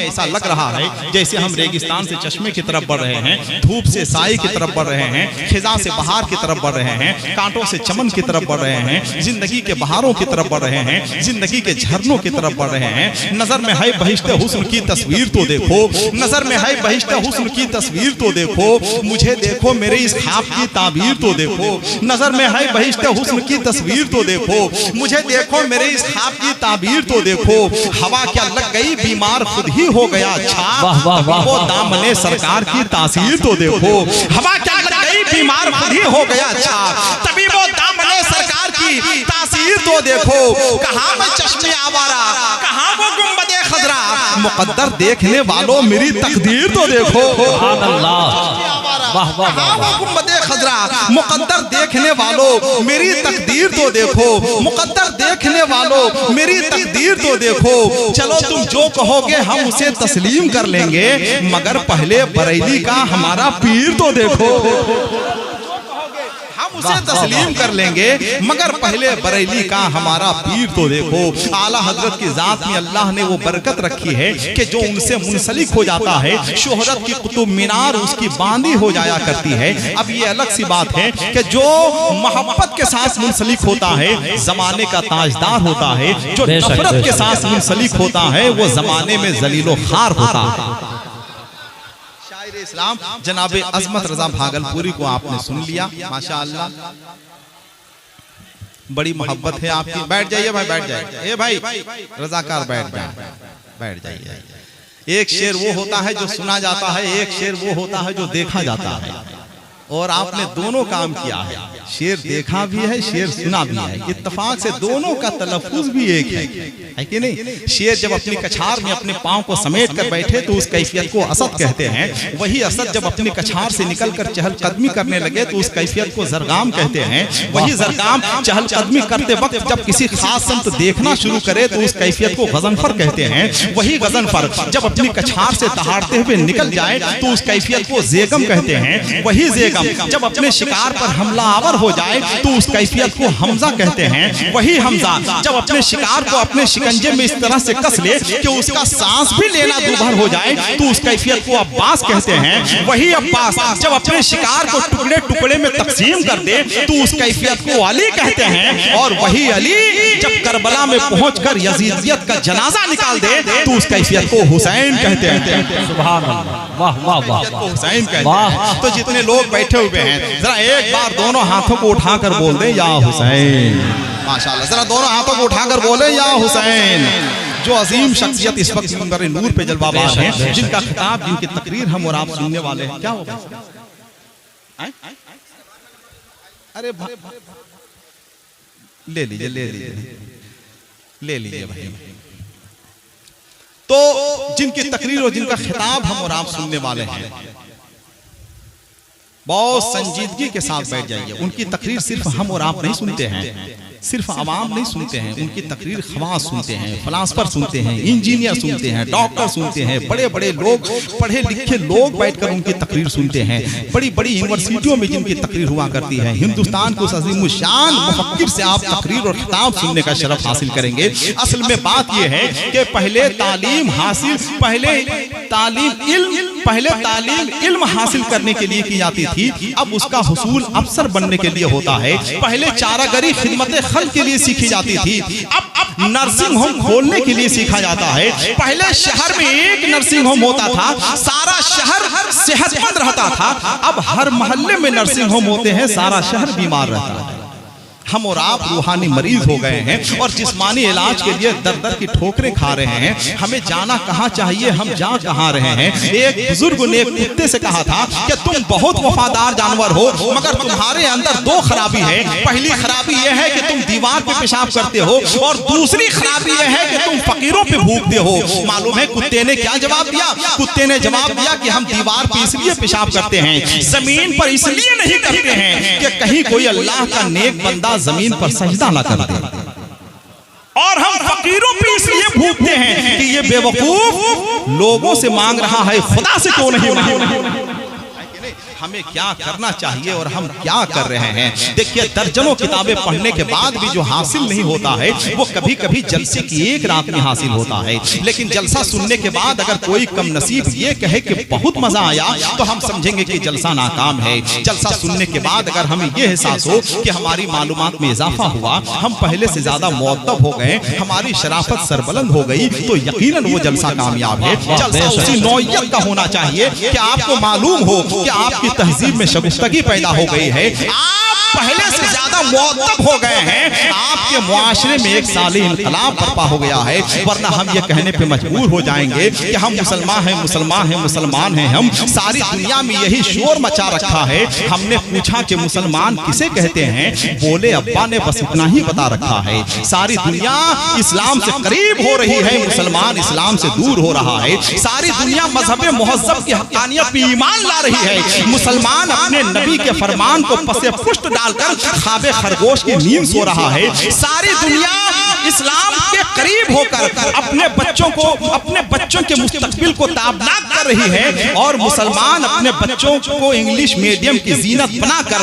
ऐसा लग रहा है जैसे हम रेगिस्तान से चश्मे की तरफ बढ़ रहे हैं, धूप से साई की तरफ बढ़ रहे हैं, खिजा से बहार की तरफ बढ़ रहे हैं, कांटों से चमन की तरफ बढ़ रहे हैं, जिंदगी के बहारों की तरफ बढ़ रहे हैं, जिंदगी के झरनों की तरफ बढ़ रहे हैं। नजर में है बहिश्ते हुस्न की तस्वीर तो देखो, नजर में है बहिश्ते हुस्न की तस्वीर तो देखो, मुझे देखो मेरे इस ख्वाब की ताबीर तो देखो। नजर में है बहिश्ते हुस्न की तस्वीर तो देखो, मुझे देखो मेरे इस ख्वाब की ताबीर तो देखो। हवा क्या लग गई बीमार खुद ही हो गया अच्छा, वो दामने सरकार की तासीर तो देखो। हवा क्या लग गई बीमार खुद ही हो गया अच्छा, तभी वो दामने सरकार की तासीर तो देखो। कहाँ मैं चश्मे आवारा, कहाँ वो गुंबदे खजरा, मुकद्दर देखने वालों मेरी तकदीर तो देखो। गुंबदे खजरा, मुकद्दर देखने वालों मेरी तकदीर तो देखो, मुकद्दर देखने वालों मेरी तकदीर तो देखो। चलो तुम जो कहोगे हम उसे तस्लीम कर लेंगे, मगर पहले बरेली का हमारा पीर तो देखो। हम उसे तस्लीम कर लेंगे, मगर पहले बरेली का हमारा पीर तो देखो। आला हजरत की जात में अल्लाह ने वो बरकत रखी है कि जो उनसे मुंसलिक हो जाता है, शोहरत की कुतुब मीनार उसकी बांदी हो जाया करती है। अब ये अलग सी बात है कि जो मोहब्बत के साथ मुंसलिक होता है जमाने का ताजदार होता है, जो नफरत के साथ मुंसलिक होता है वो जमाने में जलीलो खार होता है। इस्लाम जनाबे अजमत रजा भागलपुरी को आपने सुन लिया, माशाअल्लाह बड़ी मोहब्बत है आपकी। बैठ जाइए भाई, बैठ जाइए। ए भाई रजाकार बैठ जाइए, बैठ जाइए। एक शेर वो होता है जो सुना जाता है, एक शेर वो होता है जो देखा जाता है, और आपने दोनों काम किया है। शेर देखा भी है, शेर सुना भी है, इत्तेफाक से दोनों का तलफ्फुज भी एक है कि नहीं। शेर जब अपनी कछार में अपने पांव को समेट कर बैठे तो उस कैफियत को असद कहते हैं। वही असद जब अपनी कछार से निकलकर चहलकदमी करने लगे तो उस कैफियत को जरगाम कहते हैं। वही जरगाम चहलकदमी करते वक्त जब किसी खास संत देखना शुरू करे तो उस कैफियत को गजनफर कहते हैं। वही गजनफर जब अपनी कछार से दहाड़ते हुए निकल जाए तो उस कैफियत को जेगम कहते हैं। वही जेगम जब अपने शिकार पर हमलावर हो जाए तो उस कैफियत को हमजा कहते हैं। वही हमजा जब अपने शिकार को अपने शिकंजे में इस तरह से कस ले कि उसका सांस भी लेना दूभर हो जाए तो उस कैफियत को अब्बास कहते हैं। वही अब्बास जब अपने शिकार को टुकड़े टुकड़े में तकसीम कर दे तो उस कैफियत को अली कहते हैं। और वही अली जब करबला में पहुंचकर यजीदियत का जनाजा निकाल दे तो उस कैफियत को हुसैन कहते हैं। सुभान अल्लाह, वाह वाह वाह, हुसैन कहते हैं। तो जितने लोग बैठे हुए हैं जरा एक बार दोनों हाथों को उठाकर बोल दे या हुसैन। माशाल्लाह, जरा दोनों हाथों को उठाकर बोले या हुसैन। जो अजीम शख्सियत इस वक्त मंदर नूर पे जलवाबाज हैं, जिनका खिताब जिनकी तकरीर हम और आप सुनने वाले हैं, क्या होगा? अरे ले लीजिए, ले लीजिए, ले लीजिए भाई। तो जिनकी तकरीर और जिनका खिताब हम और आप सुनने वाले हैं, बहुत संजीदगी के साथ बैठ जाइए। उनकी तकरीर सिर्फ हम और आप नहीं सुनते हैं, सिर्फ आवाम नहीं सुनते हैं, उनकी तकरीर खवास सुनते हैं, फलासफर सुनते हैं, इंजीनियर सुनते हैं, डॉक्टर सुनते हैं, बड़े बड़े लोग, पढ़े लिखे लोग बैठकर उनकी तकरीर सुनते हैं। बड़ी बड़ी यूनिवर्सिटियों में जिनकी तकरीर हुआ करती है। हिंदुस्तान को अज़ीमुश्शान मुफक्किर से आप तकरीर और खिताब सुनने का शरफ हासिल करेंगे। असल में बात यह है कि पहले तालीम इल्म हासिल करने के लिए की जाती थी, अब उसका हुसूल अफसर बनने के लिए होता है। पहले चारागरी खिदमत खल्क के लिए सीखी जाती थी, अब नर्सिंग होम खोलने के लिए सीखा जाता है। पहले शहर में एक नर्सिंग होम होता था, सारा शहर सेहतमंद रहता था। अब हर मोहल्ले में नर्सिंग होम होते हैं, सारा शहर बीमार रहता है। हम और आप रूहानी मरीज हो गए हैं और जिस्मानी इलाज के लिए दर दर की ठोकरें खा रहे हैं। हमें जाना कहाँ चाहिए, हम जा कहाँ रहे हैं। एक बुजुर्ग ने एक कुत्ते से कहा था कि तुम बहुत वफादार जानवर हो, मगर तुम्हारे अंदर दो खराबी है। पहली खराबी यह है कि तुम दीवार पे पेशाब करते हो, और दूसरी खराबी यह है कि तुम फकीरों पे भूखते हो। मालूम है कुत्ते ने क्या जवाब दिया? कुत्ते ने जवाब दिया कि हम दीवार पे इसलिए पेशाब करते हैं, जमीन पर इसलिए नहीं करते हैं कि कहीं कोई अल्लाह का नेक बंदा जमीन पर सजदा ना कर दे। और हम फकीरों पे इसलिए भूखते हैं कि ये बेवकूफ लोगों से मांग रहा है, खुदा से क्यों नहीं मांग। हमें क्या करना चाहिए और हम क्या कर रहे हैं। देखिए, दर्जनों किताबें पढ़ने के बाद भी जो हासिल नहीं होता है वो कभी कभी जलसे की एक रात में हासिल होता है। लेकिन जलसा सुनने के बाद अगर कोई कम नसीब ये कहे कि बहुत मजा आया तो हम समझेंगे कि जलसा नाकाम है। जलसा सुनने के बाद अगर हमें ये एहसास हो कि हमारी मालूमात में इजाफा हुआ, हम पहले से ज्यादा मुअद्दब हो गए, हमारी शराफत सरबुलंद हो गई, तो यकीनन वो जलसा कामयाब है। जलसा उसी नौइयत का होना चाहिए कि आपको मालूम हो कि आपकी तहजीब में शगुफ्तगी पैदा हो गई है, आप पहले से ज्यादा मुअद्दब हो गए हैं, आपके मुआशरे में एक साली इनकलाब बर्पा हो गया है। वरना हम ये कहने पे मजबूर हो जाएंगे कि हम मुसलमान हैं, मुसलमान हैं, मुसलमान हैं। हम सारी दुनिया में यही शोर मचा रखा है। हमने पूछा कि मुसलमान किसे कहते हैं, बोले अब्बा ने बस इतना ही बता रखा है। सारी दुनिया इस्लाम से करीब हो रही है, मुसलमान इस्लाम से दूर हो रहा है। सारी दुनिया मजहब मुहज़्ज़ब की हक़ानियत पे ईमान ला रही है, मुसलमान अपने नबी के फरमान को पसे पुष्ट डालकर ख्वाबे खरगोश की नींद सो रहा है। सारी दुनिया इस्लाम के करीब होकर अपने बच्चों के मुस्तकबिल को ताबनाक कर रही है, और मुसलमान अपने बच्चों को इंग्लिश मीडियम की जीनत बनाकर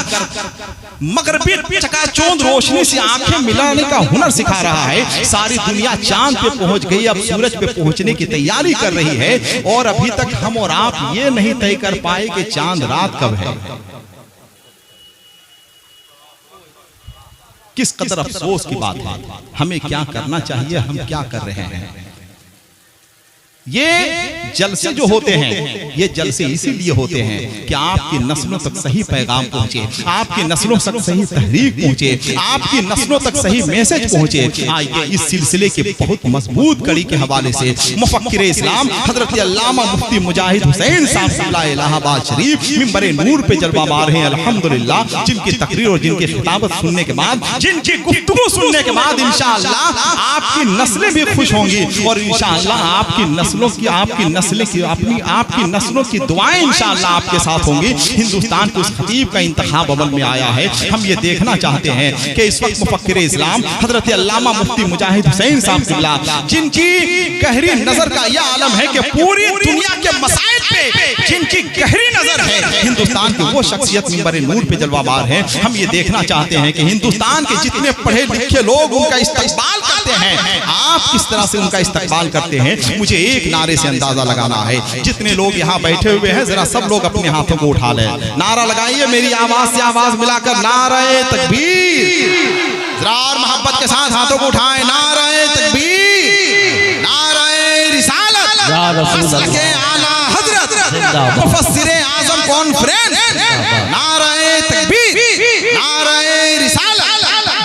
मगरबी चकाचौंध रोशनी से आंखें मिलाने का हुनर सिखा रहा है। सारी दुनिया चांद पे पहुंच गई, अब सूरज पे पहुंचने की तैयारी कर रही है, और अभी तक हम और आप ये नहीं तय कर पाए कि चांद रात कब है। किस कदर अफसोस की बात है। हमें क्या करना चाहिए, हम क्या कर रहे हैं। ये जलसे जो होते हैं, ये जलसे इसीलिए होते हैं कि आपकी नस्लों तक सही पैगाम पहुंचे, आपकी नस्लों तक सही तहरीक पहुंचे, आपकी नस्लों तक सही मैसेज पहुंचे। आइए इस सिलसिले के बहुत मजबूत कड़ी के हवाले से मुफक्किर इस्लाम हजरत अल्लामा मुफ्ती मुजाहिद हुसैन साहब इलाहाबाद शरीफ मिंबर नूर पे जलवा मार हैं अल्हम्दुलिल्लाह, जिनकी तकरीर और जिनकी खिताबत सुनने के बाद, जिनकी गुफ्तगू सुनने के बाद इंशाअल्लाह आपकी नस्लें भी खुश होंगी, और इंशाअल्लाह आपकी नस्लों की दुआएं इंशाअल्लाह आपके साथ होंगी। हिंदुस्तान के उस खतीब का इंतखाब अमल में आया है। हम ये देखना चाहते हैं कि इस वक्त मुफक्किर इस्लाम हजरत अल्लामा मुफ्ती मुजाहिद हुसैन साहब, जिनकी गहरी नजर का यह आलम है कि पूरी दुनिया के मसाइल पे जिनकी गहरी नजर है, हिंदुस्तान की वो शख्सियत मिंबर नूर पे जलवाबार है। हम ये देखना चाहते हैं कि हिंदुस्तान के जितने पढ़े लिखे लोग उनका इस्तकबाल करते हैं, आप किस तरह से उनका इस्तकबाल करते हैं। मुझे एक नारे से अंदाजा लगाना है। जितने लोग यहाँ बैठे हुए हैं, जरा सब लोग अपने हाथों को उठा लें, नारा लगाइए मेरी आवाज से आवाज मिलाकर, नारे तकबीर। जरा और मोहब्बत के साथ हाथों को उठाएं, नारे तकबीर, नारे रिसालत, आला हजरत मुफस्सिर आज़म कॉन्फ्रेंस, नारे तकबीर, नारे रिसालत।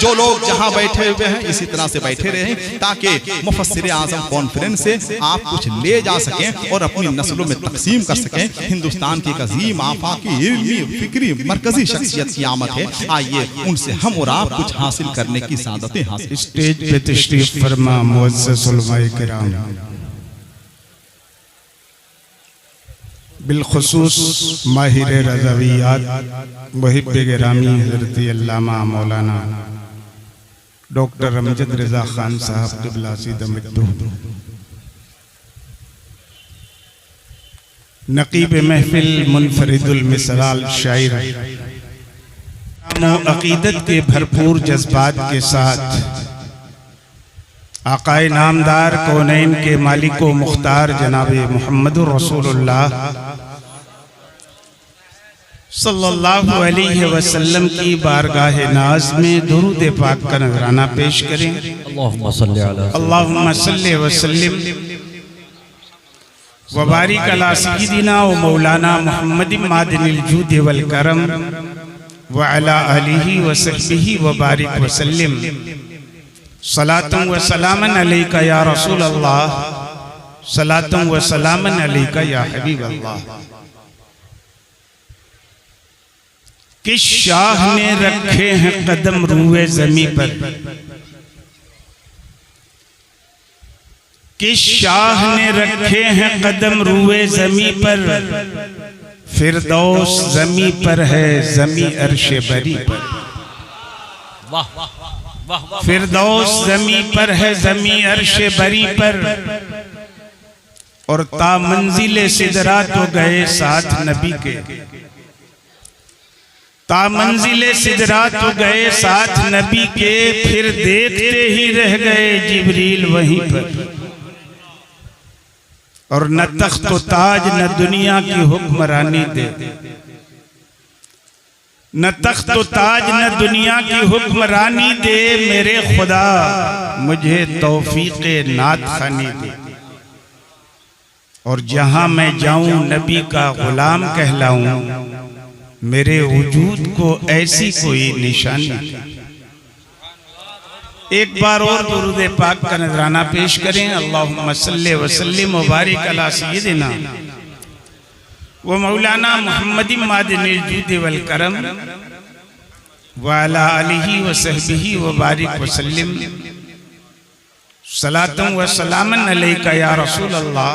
जो लोग जहां बैठे हुए हैं इसी तरह से बैठे रहें, ताकि मुफस्सिर आज़म कॉन्फ्रेंस से आप कुछ ले जा सकें और अपनी नस्लों में तकसीम कर सकें। हिंदुस्तान की एक अजीम आफाकी इल्मी फिक्री मरकजी शख्सियत की आमद है। आइए उनसे हम और आप कुछ हासिल करने की सादतें हासिल। स्टेज पे तशरीफ फरमा मुअज़्ज़ज़ उलमाए किराम, बिलखुसूस माहिर रज़वियात मुहिब्बे गिरामी हज़रत अल्लामा मौलाना डॉक्टर अमजद रज़ा खान साहब क़िबला सीदमद्दू, नक़ीब महफिल मुनफरिदुल मिसलाल शायर, अक़ीदत के भरपूर जज्बात के साथ आक़ाए नामदार कौनैन के मालिको मुख्तार जनाबे मुहम्मदुर रसूलुल्लाह सल्लल्लाहु अलैहि वसल्लम की बारगाह नाज में दुरूद पाक का नजराना पेश करें। अल्लाहुम्मा सल्ली व सल्लिम व बारिक अला सय्यिदिना व मौलाना मुहम्मद मादिनिल जूद वल करम व अला आलिहि व सहबिहि व बारिक व सल्लिम। सलातुन व सलामन अलैका या रसूल अल्लाह, सलातुन व सलामन अलैका या हबीब अल्लाह। किस शाह ने रखे हैं कदम रूए ज़मीं पर, किस शाह ने रखे हैं कदम रूए ज़मीं पर, फिरदौस ज़मीं पर है ज़मीं अर्श बरी पर। वाह फिरदौस जमी पर है, जमी अर्शे बरी पर, और ता मंजिले सिदरा तो गए साथ नबी के, ता मंजिले सिदरा तो गए साथ नबी के, फिर देखते ही रह गए जिब्रील वहीं पर। और न तख्त व ताज न दुनिया की हुक्मरानी दे, न तख्त व ताज न दुनिया की हुक्मरानी दे, मेरे खुदा मुझे तौफीक़े नात खानी दे। और जहां मैं जाऊं नबी का गुलाम कहलाऊं, मेरे वजूद को ऐसी कोई निशानी। एक बार और दुरूद पाक का नजराना पेश करें। अल्लाहुम्मा सल्ली व सल्लिम व बारिक अला सय्यिदिना व मौलाना मुहम्मदिन मादिनिल जूद वल करम व अला आलिहि व सहबिहि व बारिक व सल्लिम। सलातन व सलामन अलैका या रसूल अल्लाह,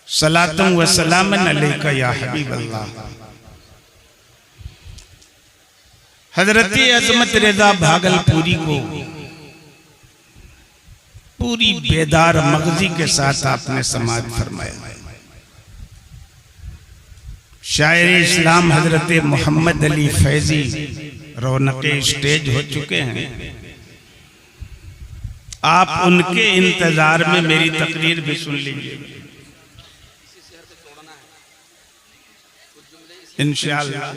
सलातन व सलामन अलैका या हबीब अल्लाह। हजरत अजमत रज़ा भागलपुरी को पूरी बेदार मगजी के साथ आपने समाज फरमाया। शायर इस्लाम हजरत मोहम्मद अली फैजी रौनके स्टेज हो चुके हैं। आप उनके इंतजार में मेरी तकरीर भी सुन लीजिए इंशाअल्लाह,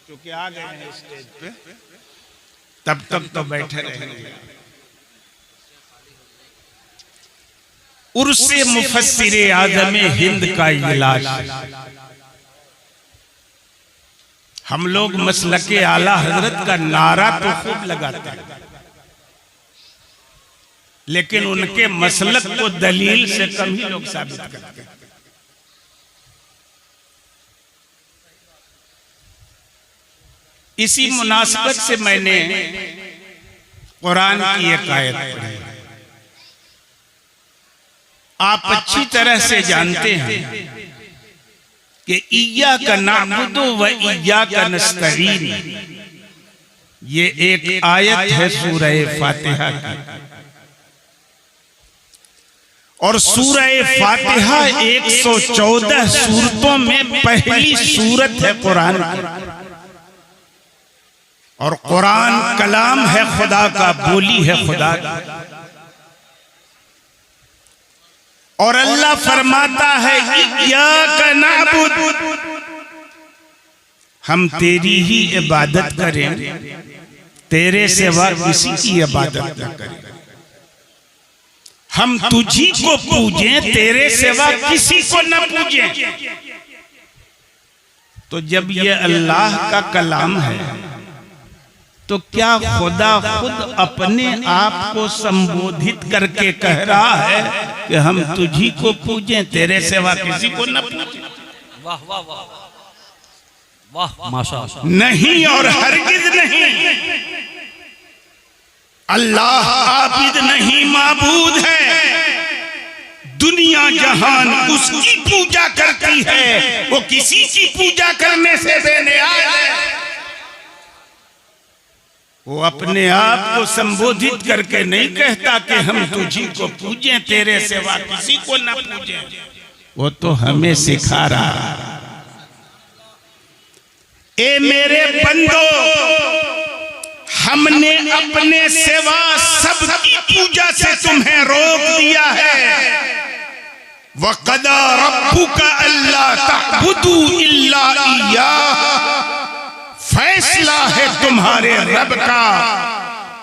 क्योंकि आ गए हैं स्टेज पे, तब तक तो बैठे रहेंगे। उर्से मुफस्सिरे आज़म हिंद का इजलास, हम लोग मसलके आला हजरत का नारा तो खूब लगाते हैं, लेकिन उनके मसलक को दलील से कम ही लोग साबित करते हैं। इसी मुनासिबत से मैंने कुरान की एक आयत पढ़ी। आप अच्छी तरह से जानते हैं कि इय्याका नअबुदु व इय्याका नस्तईन, ये एक आयत है सूरह फातिहा की। और सूरह फातिहा 114 सूरतों में पहली सूरत है कुरान की। और कुरान कलाम है खुदा का, बोली है खुदा की। और अल्लाह फरमाता है इय्याका नअबुदु, हम तेरी ही इबादत करें, तेरे सिवा किसी की इबादत न करें। हम तुझी को पूजें, तेरे सिवा किसी को न पूजें। तो जब ये अल्लाह का कलाम है, तो क्या खुदा खुद अपने आप को संबोधित करके कह रहा है कि हम तुझी को पूजें, तेरे सिवा किसी को न पूजें? वाह वाह वाह वाह, माशाअल्लाह। नहीं और हरगिज नहीं। अल्लाह आबिद नहीं, माबूद है। दुनिया जहान उसकी पूजा करती है, वो किसी की पूजा करने से बेनियाज है। वो अपने आप को संबोधित करके नहीं कहता कि हम तुझी को पूजें, तेरे सिवा किसी को न पूजें। वो तो हमें सिखा रहा है, ए मेरे बंदो, हमने अपने सिवा सबकी पूजा से तुम्हें रोक दिया है। वक़दा रब्बुका अल्ला तअबुदू इल्ला इय्याह, फैसला है तुम्हारे रब का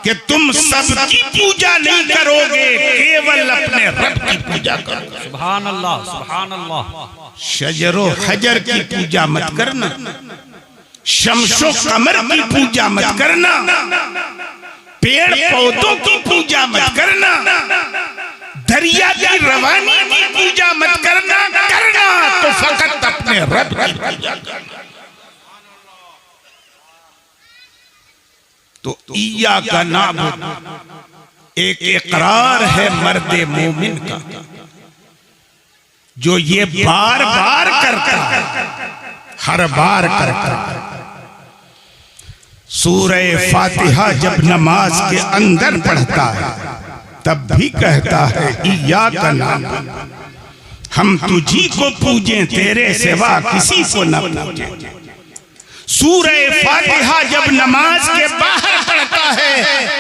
कि तुम सबकी पूजा नहीं करोगे, केवल अपने रब की पूजा करोगे। सुभान अल्लाह, सुभान अल्लाह। शजरो हजर की पूजा मत करना, शमशो कमर की पूजा मत करना, पेड़ पौधों की पूजा मत करना, दरिया की रवानी की पूजा मत करना। करना तो फकत अपने रब की पूजा करना। तो इय्याका नअबुदु एक इकरार है मर्दे मोमिन का, जो ये बार बार करता है, हर बार करता है। सूरह फातिहा जब नमाज के अंदर पढ़ता है तब भी कहता है इय्याका नअबुद, हम तुझी को पूजें तेरे सिवा किसी को न पूजें। सूरह फातिहा जब नमाज के बाहर पढ़ता है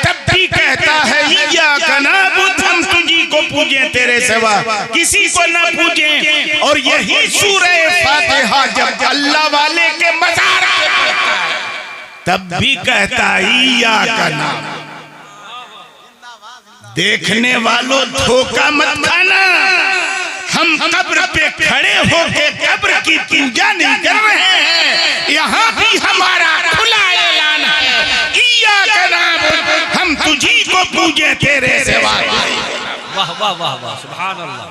तब भी कहता है इय्याका नअबुद, हम तुझी को पूजें तेरे सिवा किसी को न पूजें। और यही सूरह फातिहा जब अल्लाह वाले के मज़ार पे पढ़ता है तब भी कहता है इय्याका नअबुद। देखने वालों धोखा मत खाना, हम कब्र पे खड़े होकर कब्र की पूजा नहीं कर रहे हैं, यहाँ भी हमारा खुला ऐलान है इय्याका नअबुद, हम तुझी को पूजे तेरे सिवा। वाह वाह वाह वाह, सुभान अल्लाह।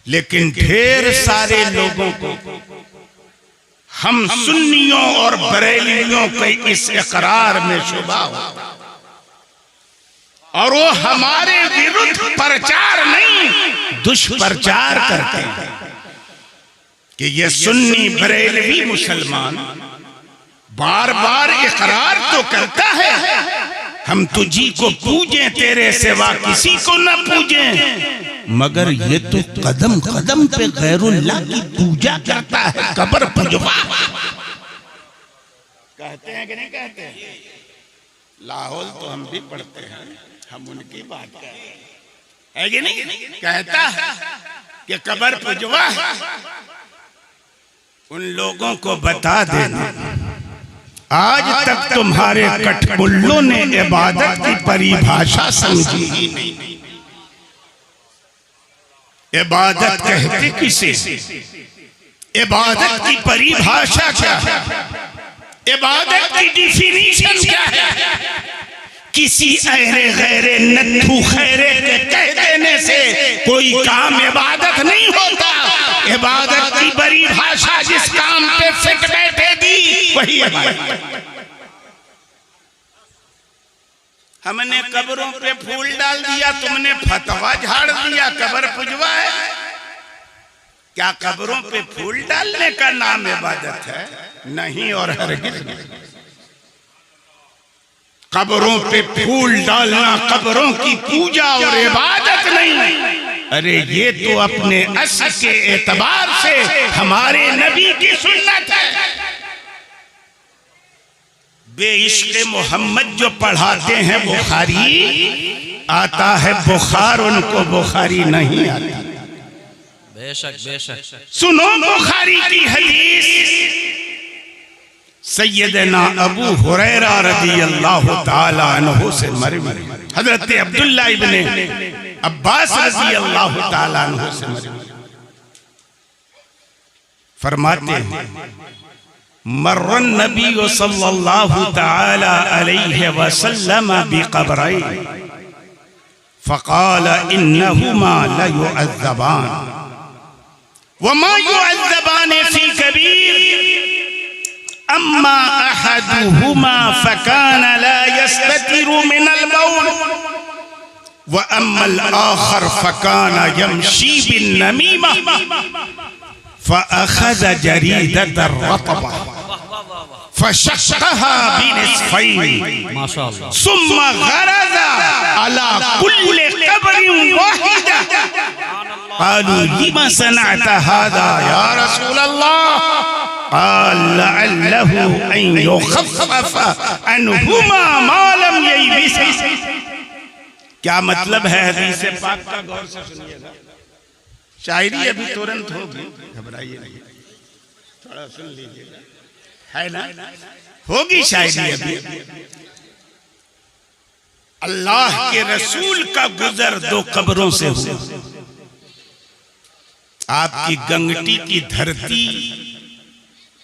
लेकिन ढेर सारे लोगों को हम सुन्नियों और बरेलियों के इस इकरार में शुबा होता और वो हमारे विरुद्ध प्रचार नहीं दुष्प्रचार करते हैं कि ये सुन्नी बरेलवी मुसलमान बार बार इकरार तो करता है हम तुझी को पूजें तेरे सिवा किसी को न पूजें, मगर ये तो कदम कदम पे गैरुल्लाह की पूजा करता है, कब्र पुजवा। कहते हैं कि नहीं कहते हैं? लाहौल तो हम भी पढ़ते हैं, हम उनकी बात कर रहे हैं, है कि नहीं? कहता है कि कब्र पुजवा। उन लोगों को बता देना आज तक तुम्हारे कठमुल्लों ने इबादत की परिभाषा समझी ही नहीं। इबादत कहते किसे? इबादत की परिभाषा क्या है? इबादत की डिफिनीशन क्या है? किसी अहरे गैरे नत्थु खैरे के कह देने से कोई काम इबादत नहीं होता। इबादत की परिभाषा जिस काम पे फिट बैठेगी वही इबादत। हमने कब्रों पे फूल डाल दिया, तुमने फतवा झाड़ दिया कब्र पुजवा है। क्या कब्रों पे फूल डालने का नाम इबादत है? नहीं और हरगिज़ नहीं। कब्रों पे फूल डालना कब्रों की पूजा और इबादत नहीं। अरे ये तो अपने अस्ल के एतबार से हमारे नबी की सुन्नत है। बेइश्क़ मोहम्मद जो पढ़ाते हैं बुखारी, आता है बुखार, उनको बुखारी नहीं आता। बेशक बेशक। सुनो बुखारी की हदीस। सैयदना अबू हुरैरा रज़ियल्लाहु ताला अन्हु से मरवी, हजरत अब्दुल्ला इब्ने अब्बास रज़ियल्लाहु ताला अन्हु से मरवी, फरमाते हैं मर्रन नबी सल्लल्लाहु ताला अलैहि वसल्लम बिक़ब्रैन फ़क़ाल इन्नहुमा लयुअज़्ज़बान वमा युअज़्ज़बान फ़ी कबीर अम्मा अहदुहुमा फ़कान ला यस्ततिरु मिनल बौल व अम्मल आखर फ़कान यमशी बिन्नमीमा फ़अख़ज़ जरीदतर रतबा फ़शक़्क़हा बिनिस्फ़ैन माशाअल्लाह, सुम्मा ग़रज़ अला कुल्लि क़ब्रिन वाहिदा क़ालू लिमा सनअत हाज़ा या रसूलल्लाह क़ाल लअल्लहु अन युख़फ़फ़ अन्हुमा मा लम ययबिस। क्या मतलब है हदीस पाक का? गौर से सुनिएगा। शायरी अभी तुरंत होगी, घबराइए नहीं, थोड़ा सुन लीजिएगा, है ना? होगी शायरी अभी। अल्लाह के रसूल का गुजर दो कब्रों से हुआ। आपकी गंगटी की धरती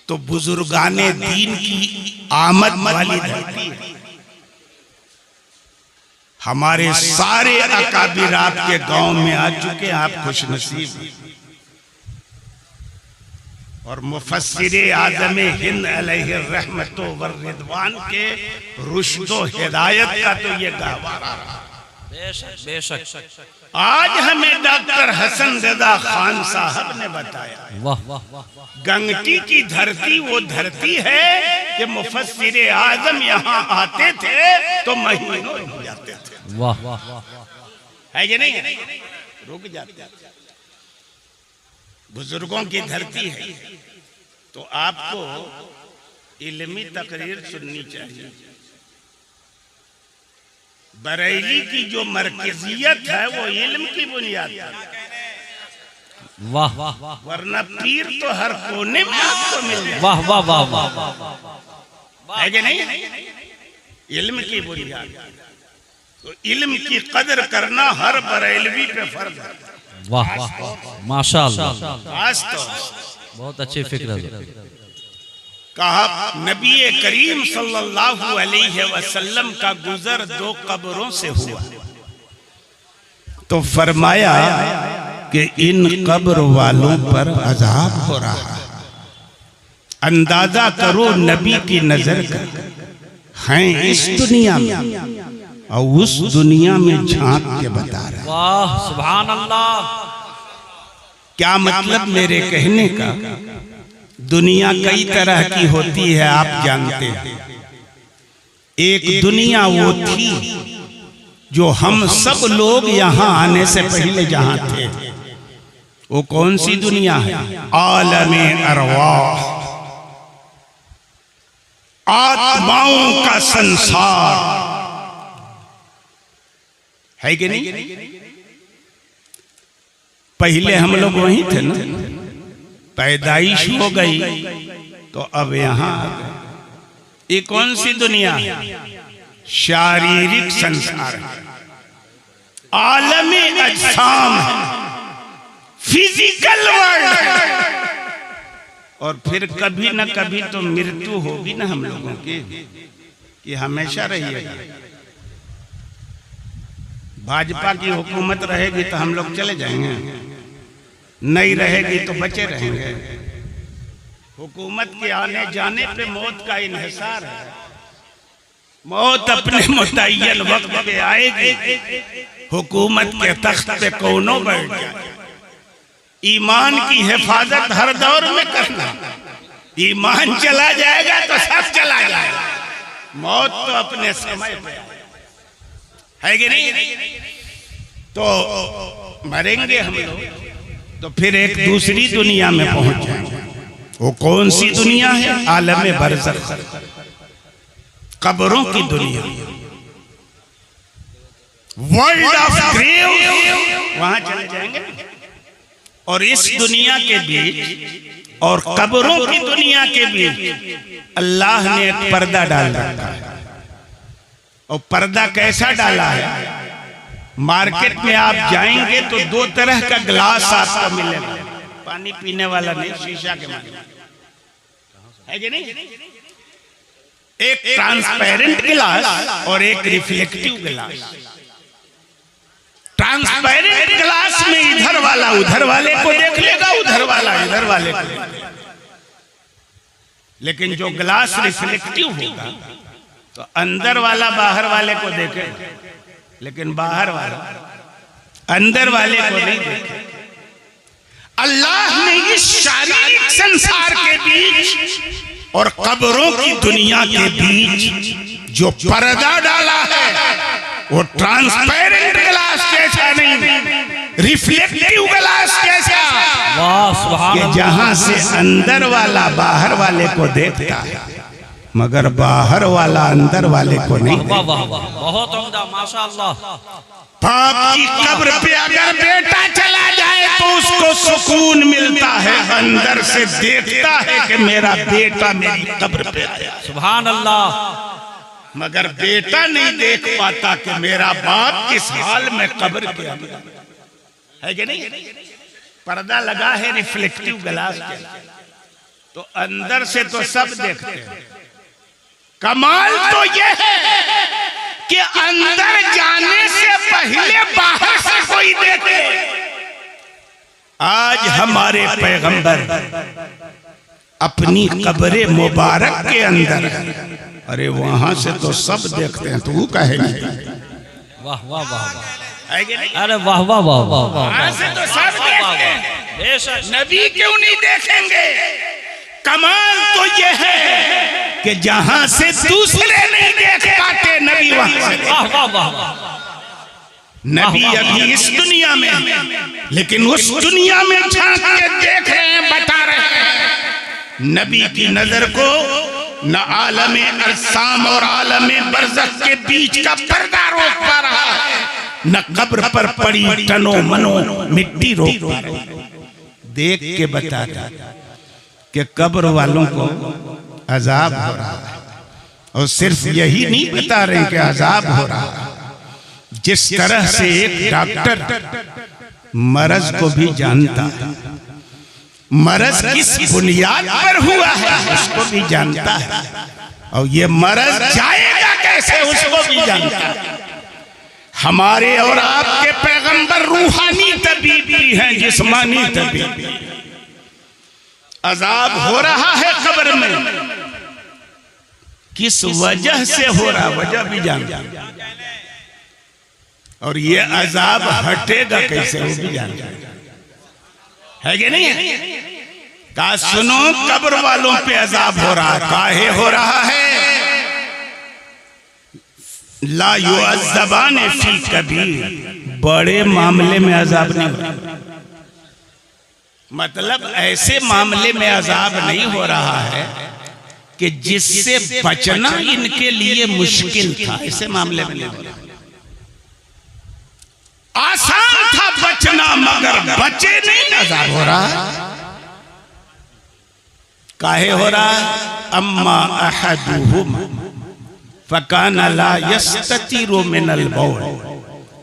तो बुजुर्गाने दीन की आमद वाली धरती है। हमारे सारे अकाबिर आपके गांव में आ चुके हैं, आप खुशनसीब हैं। और मुफस्सिर आज़म हिंद अलैहि रहमतो व रिदवान के रुश्दो हिदायत का तो ये गहवारा रहा। बेशक बेशक। आज हमें डॉक्टर हसन रजा खान साहब ने बताया, वाह वाह वाह। गंगटी की धरती वो धरती है कि मुफस्सिर आजम यहाँ आते थे तो महीनों रुक जाते थे। वाह वाह वाह। है कि नहीं? रुक जाते थे। बुजुर्गों की धरती है तो आपको इल्मी तकरीर सुननी चाहिए। बरेली की जो मरकजियत है वो इल्म की बुनियाद पर, वाह वाह वाह। वरना पीर तो हर कोने में आपको मिल जाए। वाह वाह वाह वाह। है कि नहीं? इल्म की बुनियाद, तो इल्म की कदर करना हर बरेलवी पे फर्ज है। वाह वाह माशाअल्लाह। आज तो बहुत अच्छी फिक्र है। कहा नबी करीम सल्लल्लाहु अलैहि वसल्लम का गुजर दो कब्रों से हुआ तो फरमाया कि इन कब्र वालों पर अजाब हो रहा है। अंदाजा करो नबी की नजर का हैं इस दुनिया में और उस दुनिया में झांक के बता रहा है। वाह सुभान अल्लाह। क्या मतलब मेरे कहने का? दुनिया कई तरह की होती है, आप जानते हैं। एक दुनिया वो थी जो हम सब लोग यहाँ आने से पहले जहाँ थे। वो कौन सी दुनिया है? आलमे अरवाह, आत्माओं का संसार, है कि नहीं? पहले हम लोग वहीं थे ना, पैदाइश हो गई तो अब यहाँ आ गए। ये कौन सी दुनिया है? शारीरिक संसार है, आलमे अजसाम है, फिजिकल वर्ल्ड है। और फिर कभी न कभी तो मृत्यु होगी ना हम लोगों की, ये हमेशा रहिएगा। भाजपा की हुकूमत रहेगी तो हम लोग चले जाएंगे, नहीं रहेगी तो बचे रहेंगे। हुकूमत के आने जाने पे मौत का इन्हिसार है। मौत अपने मुतय्यन वक्त पे आएगी। हुकूमत के तख्त पे कौनो बैठ जाए। ईमान की हिफाजत हर दौर में करना। ईमान चला जाएगा तो सब चला जाएगा। मौत तो अपने समय पे है कि नहीं? तो मरेंगे हम लोग तो फिर एक दूसरी दुनिया में पहुंच जाएंगे। वो कौन सी दुनिया है? आलमे बरज़ख, कब्रों की दुनिया, वर्ल्ड ऑफ ग्रेव, वहां चले जाएंगे। और इस दुनिया के बीच और कब्रों की दुनिया के बीच अल्लाह ने एक पर्दा डाल रखा है। और पर्दा कैसा डाला है? मार्केट में आप जाएंगे तो दो तरह का ग्लास आपको मिलेगा, पानी पीने वाला नहीं, शीशा के माध्यम, है कि नहीं? एक ट्रांसपेरेंट गिलास और एक रिफ्लेक्टिव गिलास। ट्रांसपेरेंट गिलास में इधर वाला उधर वाले को देख लेगा, उधर वाला इधर वाले को देख लेगा। लेकिन जो गिलास रिफ्लेक्टिव होगा तो अंदर वाला बाहर वाले को देखेगा, लेकिन बाहर वाला अंदर वाले को नहीं देखेगा। अल्लाह ने इस शारीरिक संसार के बीच और कब्रों की दुनिया के बीच जो पर्दा डाला है वो ट्रांसपेरेंट ग्लास जैसा नहीं, रिफ्लेक्टिव ग्लास जैसा। वाह सुभान अल्लाह। जहां से अंदर वाला बाहर वाले को देखता है मगर बाहर वाला अंदर वाले को नहीं। वाह वाह वाह, बहुत उम्दा माशाअल्लाह। बाप की कब्र पे अगर बेटा चला जाए तो उसको सुकून मिलता है, अंदर से देखता है कि मेरा बेटा मेरी कब्र पे आया। सुभान अल्लाह। मगर बेटा नहीं देख पाता कि मेरा बाप किस हाल में कब्र के अंदर है कि नहीं? पर्दा लगा है रिफ्लेक्टिव ग्लास के, तो अंदर से तो सब देखते हैं। कमाल तो यह है कि अंदर जाने से पहले बाहर से कोई देखे। आज हमारे पैगंबर अपनी कब्र मुबारक के अंदर, अरे वहां से तो सब देखते हैं, तू कहे नहीं? वाह वाह वाह वाह, है कि नहीं? अरे वाह वाह वाह वाह वाह, वहां से तो सब देखते हैं, बेशक नबी क्यों नहीं देखेंगे? कमाल तो ये है कि जहां से दूसरे नहीं देख पाते, नबी वहां से वाह वाह वाह वाह, नबी अभी इस दुनिया में है, लेकिन उस दुनिया में झांक के देख रहे हैं, बता रहे हैं। नबी की नजर को न आलम अरसाम और आलम बरज़ख के बीच का पर्दा रोक पा रहा है, न कब्र पर पड़ी तनो मनो मिट्टी रोक पा रहा है। देख के बताता कि कब्र वालों को अजाब हो रहा है, और सिर्फ यही नहीं बता रहे कि अजाब हो रहा है, जिस तरह से एक डॉक्टर मरज को भी जानता है, मरज किस बुनियाद पर हुआ है उसको भी जानता है, और ये मरज जाएगा कैसे उसको भी जानता है। हमारे और आपके पैगंबर रूहानी तबीब भी हैं, जिस्मानी तबीब भी। अजाब हो रहा है कब्र में, किस वजह से हो रहा, वजह भी जानता है, और ये अजाब हटेगा कैसे वो भी जानता है कि नहीं है? कहा सुनो, कब्र वालों पे अजाब हो रहा है। काहे हो रहा है? ला युअज़्ज़बान फी कबीर, बड़े मामले में अजाब नहीं हो रहा, मतलब ऐसे मामले में अजाब नहीं हो रहा है कि जिससे बचना इनके लिए मुश्किल था, ऐसे मामले में नहीं हो रहा। आसान था बचना, मगर बचे नहीं, अजाब हो रहा है। काहे हो रहा है? अम्मा अहदुहुम फकान ला यस्ततीरु मिनल बौल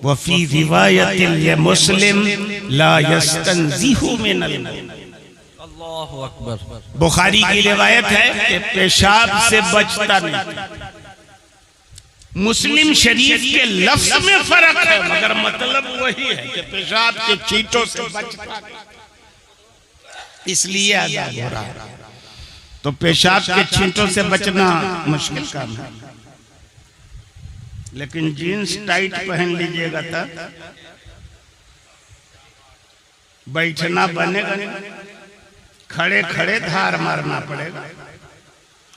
व फी रिवायतिल लिमुस्लिम ला यस्तंज़िहु मिनल बौल। अल्लाहु अकबर। बुखारी की रिवायत है कि पेशाब से बचता नहीं। मुस्लिम शरीफ के लफ्ज में फर्क है, मगर मतलब वही है कि पेशाब के छींटों से बचता, इसलिए अजाब हो रहा है। तो पेशाब के छींटों से बचना मुश्किल काम है, लेकिन जीन्स टाइट पहन लीजिएगा तब बैठना बनेगा नहीं, खड़े खड़े धार मारना पड़ेगा।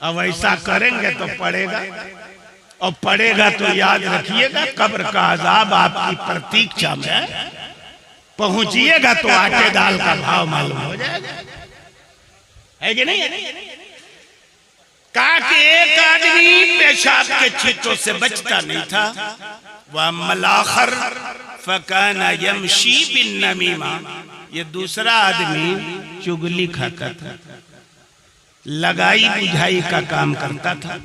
अब ऐसा करेंगे तो पड़ेगा, और पड़ेगा तो याद रखिएगा कब्र का अजाब आपकी प्रतीक्षा में है। पहुंचिएगा तो आटे दाल का भाव मालूम हो जाएगा, है कि नहीं? कहा कि एक आदमी पेशाब के छींटों से बचता नहीं था, वह मलाखर फकाना यमशी बिन नमीमा, ये दूसरा आदमी चुगली खाता था, लगाई बुझाई का काम करता था,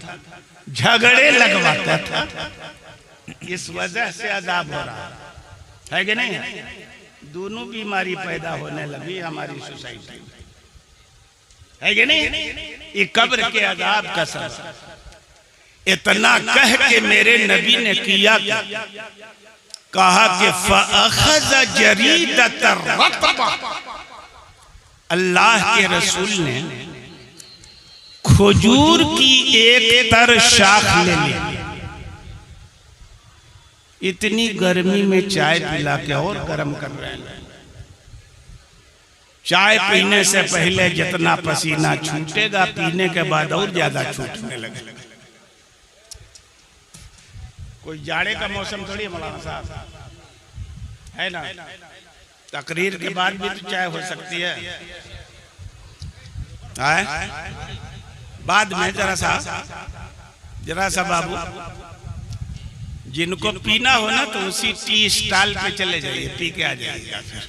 झगड़े लगवाता था, इस वजह से अजाब हो रहा है कि नहीं? दोनों बीमारी पैदा होने लगी हमारी सोसाइटी में, है कि नहीं? ये कब्र के अजाब का सबब। इतना कह के मेरे नबी ने किया क्या? कहा कि फअखज़ जरीदत रतबा, अल्लाह के रसूल ने खजूर की एक तर शाख ले ली। इतनी गर्मी में चाय पिला के और गर्म कर रहे हैं। चाय पीने से पहले जितना पसीना छूटेगा, पीने के बाद और ज्यादा छूटने लगेगा। कोई जाड़े का मौसम थोड़ी है मौलाना साहब, है ना? तकरीर के बाद भी तो चाय हो सकती है, बाद में जरा सा बाबू, जिनको पीना हो ना तो उसी टी स्टॉल पे चले जाइए, पी के आ जाइएगा फिर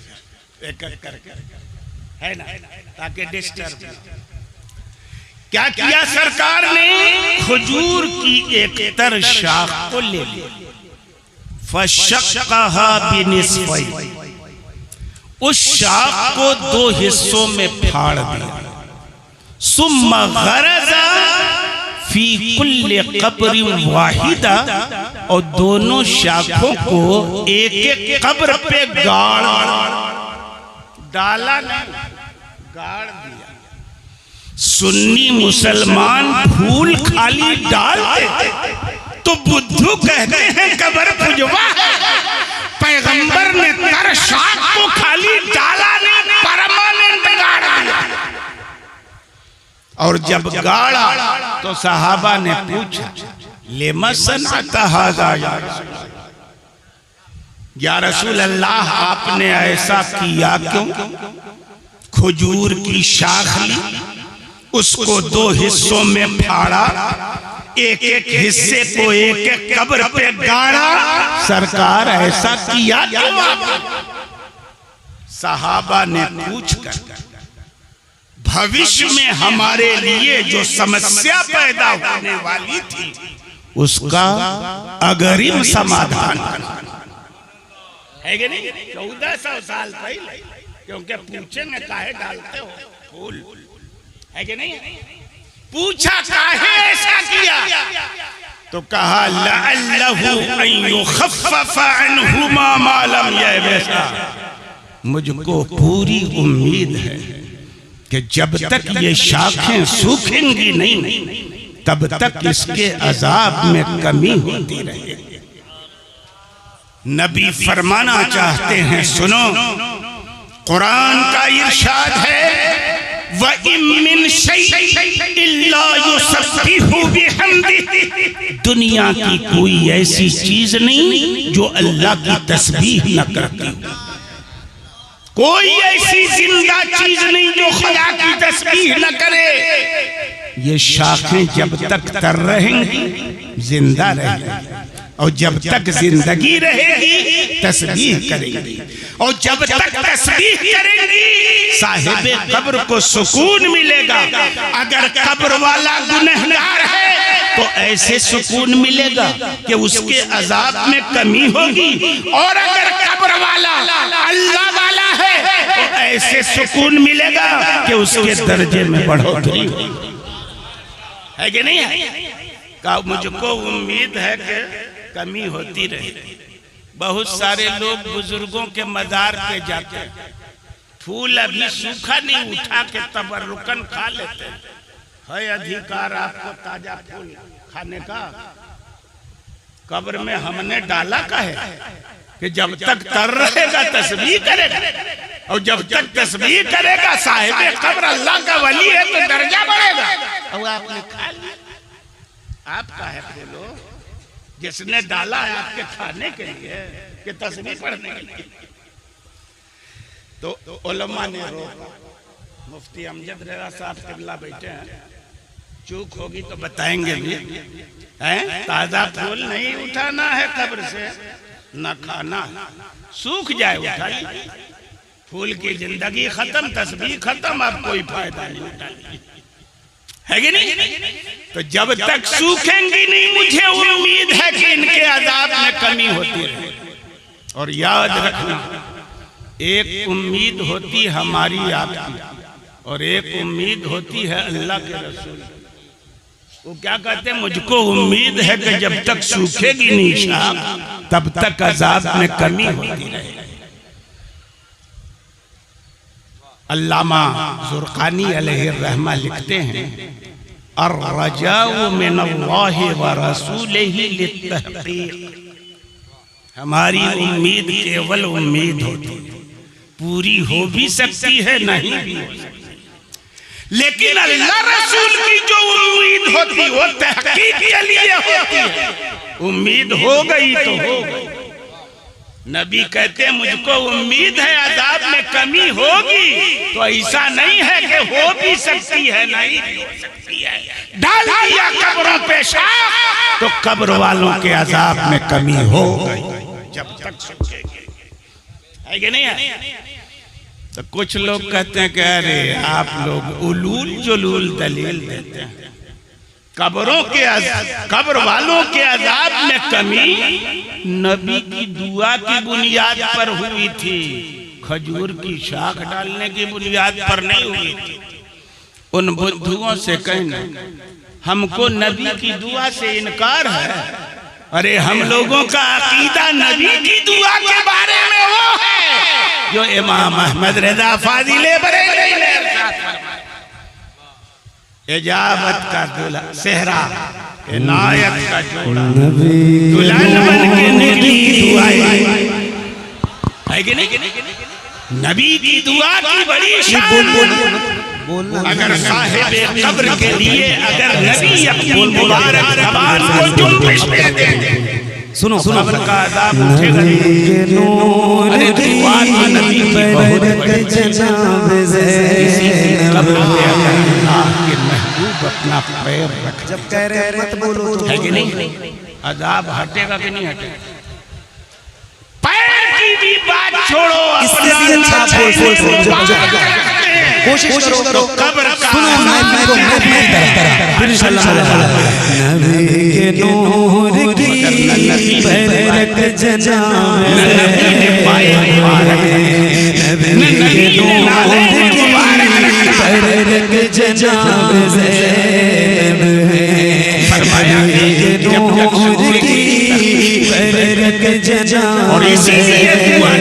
एक एक करके, है ना, ताकि डिस्टर्ब। क्या किया सरकार ने? खजूर की एक तर शाख को ले ली, फशक्कहा बिनिस्फ़ै, उस शाख को दो हिस्सों में फाड़ दिया। सुम्मा गरज़ा फी कुल्ले कब्रिन वाहिदा, और दोनों शाखों को एक एक कब्र पे डाला नहीं, गाड़ दिया। सुन्नी मुसलमान फूल खाली डालते, तो बुद्धू कहते हैं कब्र पुजवा है। पैगंबर ने तर शाख को खाली डाला नहीं, परमानेंट गाड़ दिया। और जब गाड़ा तो सहाबा ने पूछा लेमा सनअता हाज़ा या रसूल अल्लाह, आपने ऐसा किया क्यों? खजूर की शाख ली, उसको 2 हिस्सों में फाड़ा, एक एक हिस्से को एक एक कब्र पे गाड़ा, सरकार ऐसा किया क्यों? सहाबा ने पूछकर भविष्य में हमारे लिए जो समस्या पैदा होने वाली थी उसका अग्रिम समाधान है कि नहीं? 1400 साल पहले, क्योंकि पूछेंगे काहे डालते हो फूल, है कि नहीं? पूछा काहे ऐसा किया, तो कहा लअल्लहु अन युखफ्फफ अन्हुमा मा लम यबसा। मुझको पूरी उम्मीद है कि जब तक ये शाखें सूखेंगी नहीं तब तक इसके अजाब में कमी होती रहेगी। नबी फरमाना चाहते हैं, सुनो, कुरान का इरशाद है व इम्मिन शैइन इल्ला युसब्बिहु बिहम्दिही। दुनिया की कोई ऐसी चीज नहीं जो अल्लाह की तस्बीह न करती हो। कोई ऐसी जिंदा चीज नहीं जो खुदा की तस्बीह न करे। ये शाखें जब तक तर रहेंगी जिंदा रहेंगी, और जब तक जिंदगी रहेगी तस्बीह करेंगी, और जब तक तस्बीह करेंगी साहिबे कब्र को सुकून मिलेगा। अगर कब्र वाला गुनहगार है तो ऐसे सुकून मिलेगा कि उसके अजाब में कमी होगी, और अगर कब्र वाला अल्लाह वाला है तो ऐसे सुकून मिलेगा कि उसके दर्जे में बढ़ोतरी होगी, है कि नहीं है? मुझको उम्मीद है कि कमी होती रहे। बहुत सारे लोग बुजुर्गों के मजार पे जाते हैं, फूल अभी सूखा नहीं उठा के तबर्रुकन खा लेते हैं। है अधिकार आपको ताजा फूल खाने का। कब्र में हमने डाला का है कि जब तक तर रहेगा तस्बीह करेगा, और जब तक तस्बीह करेगा साहिबे कब्र अल्लाह का वली है तो दर्जा बढ़ेगा। और आपने खा लिया, आपका है फूलो, जिसने डाला है आपके खाने के लिए कि तस्बीह पढ़ने के लिए। तो उलमा ने रोका। मुफ्ती अमजद रेजा साहब किबला बैठे हैं, चूक होगी तो बताएंगे भी, हैं? ताजा फूल नहीं उठाना है कब्र से, न खाना, सूख जाए उठाइए। फूल की जिंदगी खत्म, तस्बीह खत्म, अब कोई फायदा नहीं उठाइए, है कि नहीं? तो जब तक सूखेंगी नहीं मुझे उम्मीद है कि इनके अजाब में कमी होती रहे। और याद रखना, एक उम्मीद होती हमारी आपकी, और एक उम्मीद होती है अल्लाह के रसूल। वो क्या कहते हैं, मुझको उम्मीद है कि जब तक सूखेगी नहीं शाख तब तक अजाब में कमी होती रहेगी। अल्लामा ज़ुरक़ानी अलैहिर्रहमा लिखते हैं, अर्रजाउ मिनल्लाहि व रसूलिही लित्तहक़ीक़। हमारी उम्मीद केवल उम्मीद होती है, पूरी हो भी सकती है नहीं भी हो सकती, लेकिन अल्लाह रसूल की जो उम्मीद होती वो तहक़ीक़ के लिए होती है। उम्मीद हो गई तो हो गई। नबी कहते हैं मुझको उम्मीद है अजाब में कमी होगी, तो ऐसा नहीं है कि हो भी सकती है नहीं भी हो सकती है। डाल दिया कब्रों पे शाख तो कब्र वालों के अजाब में कमी हो गई जब तक सूखेगी, है कि नहीं है? तो कुछ लोग कहते हैं कि अरे आप लोग उलूल जुलूल दलील देते हैं, कब्रों के कब्र वालों के अजाब में कमी नबी की दुआ की बुनियाद पर हुई थी, खजूर की शाख डालने की बुनियाद पर नहीं हुई थी। उन बुद्धुओं से कहना हमको नबी की दुआ से इनकार है। अरे हम लोगों का अकीदा नबी की दुआ के बारे में वो है जो इमाम अहमद रज़ा फाज़िले बरेलवी ने एजाबत का दूल्हा सेहरा इनायत का जोड़ा दुल्हन बन के निकली दुआएं है कि नहीं? नबी की दुआ की बड़ी शान। अगर साहिब कब्र के लिए अगर नबी अपनी मुबारक ज़बान को जुम्बिश दे दे, सुनो कब्र का अज़ाब उठेगा। अरे दुआ तो नबी की बहुत बड़ी कब्र पे अल्लाह के महबूब अपना पैर रख जब कह रहे मत बोलो है कि नहीं? अज़ाब हटेगा कि नहीं हटेगा? पैर की भी बात छोड़ो, इससे भी अच्छा कोशिश करो कब्र का नबी के नूर की बरकत जनाब नबी के नूर की बरकत जनाब फरमाया के नूर की बरकत जनाब और इसीलिए दुआ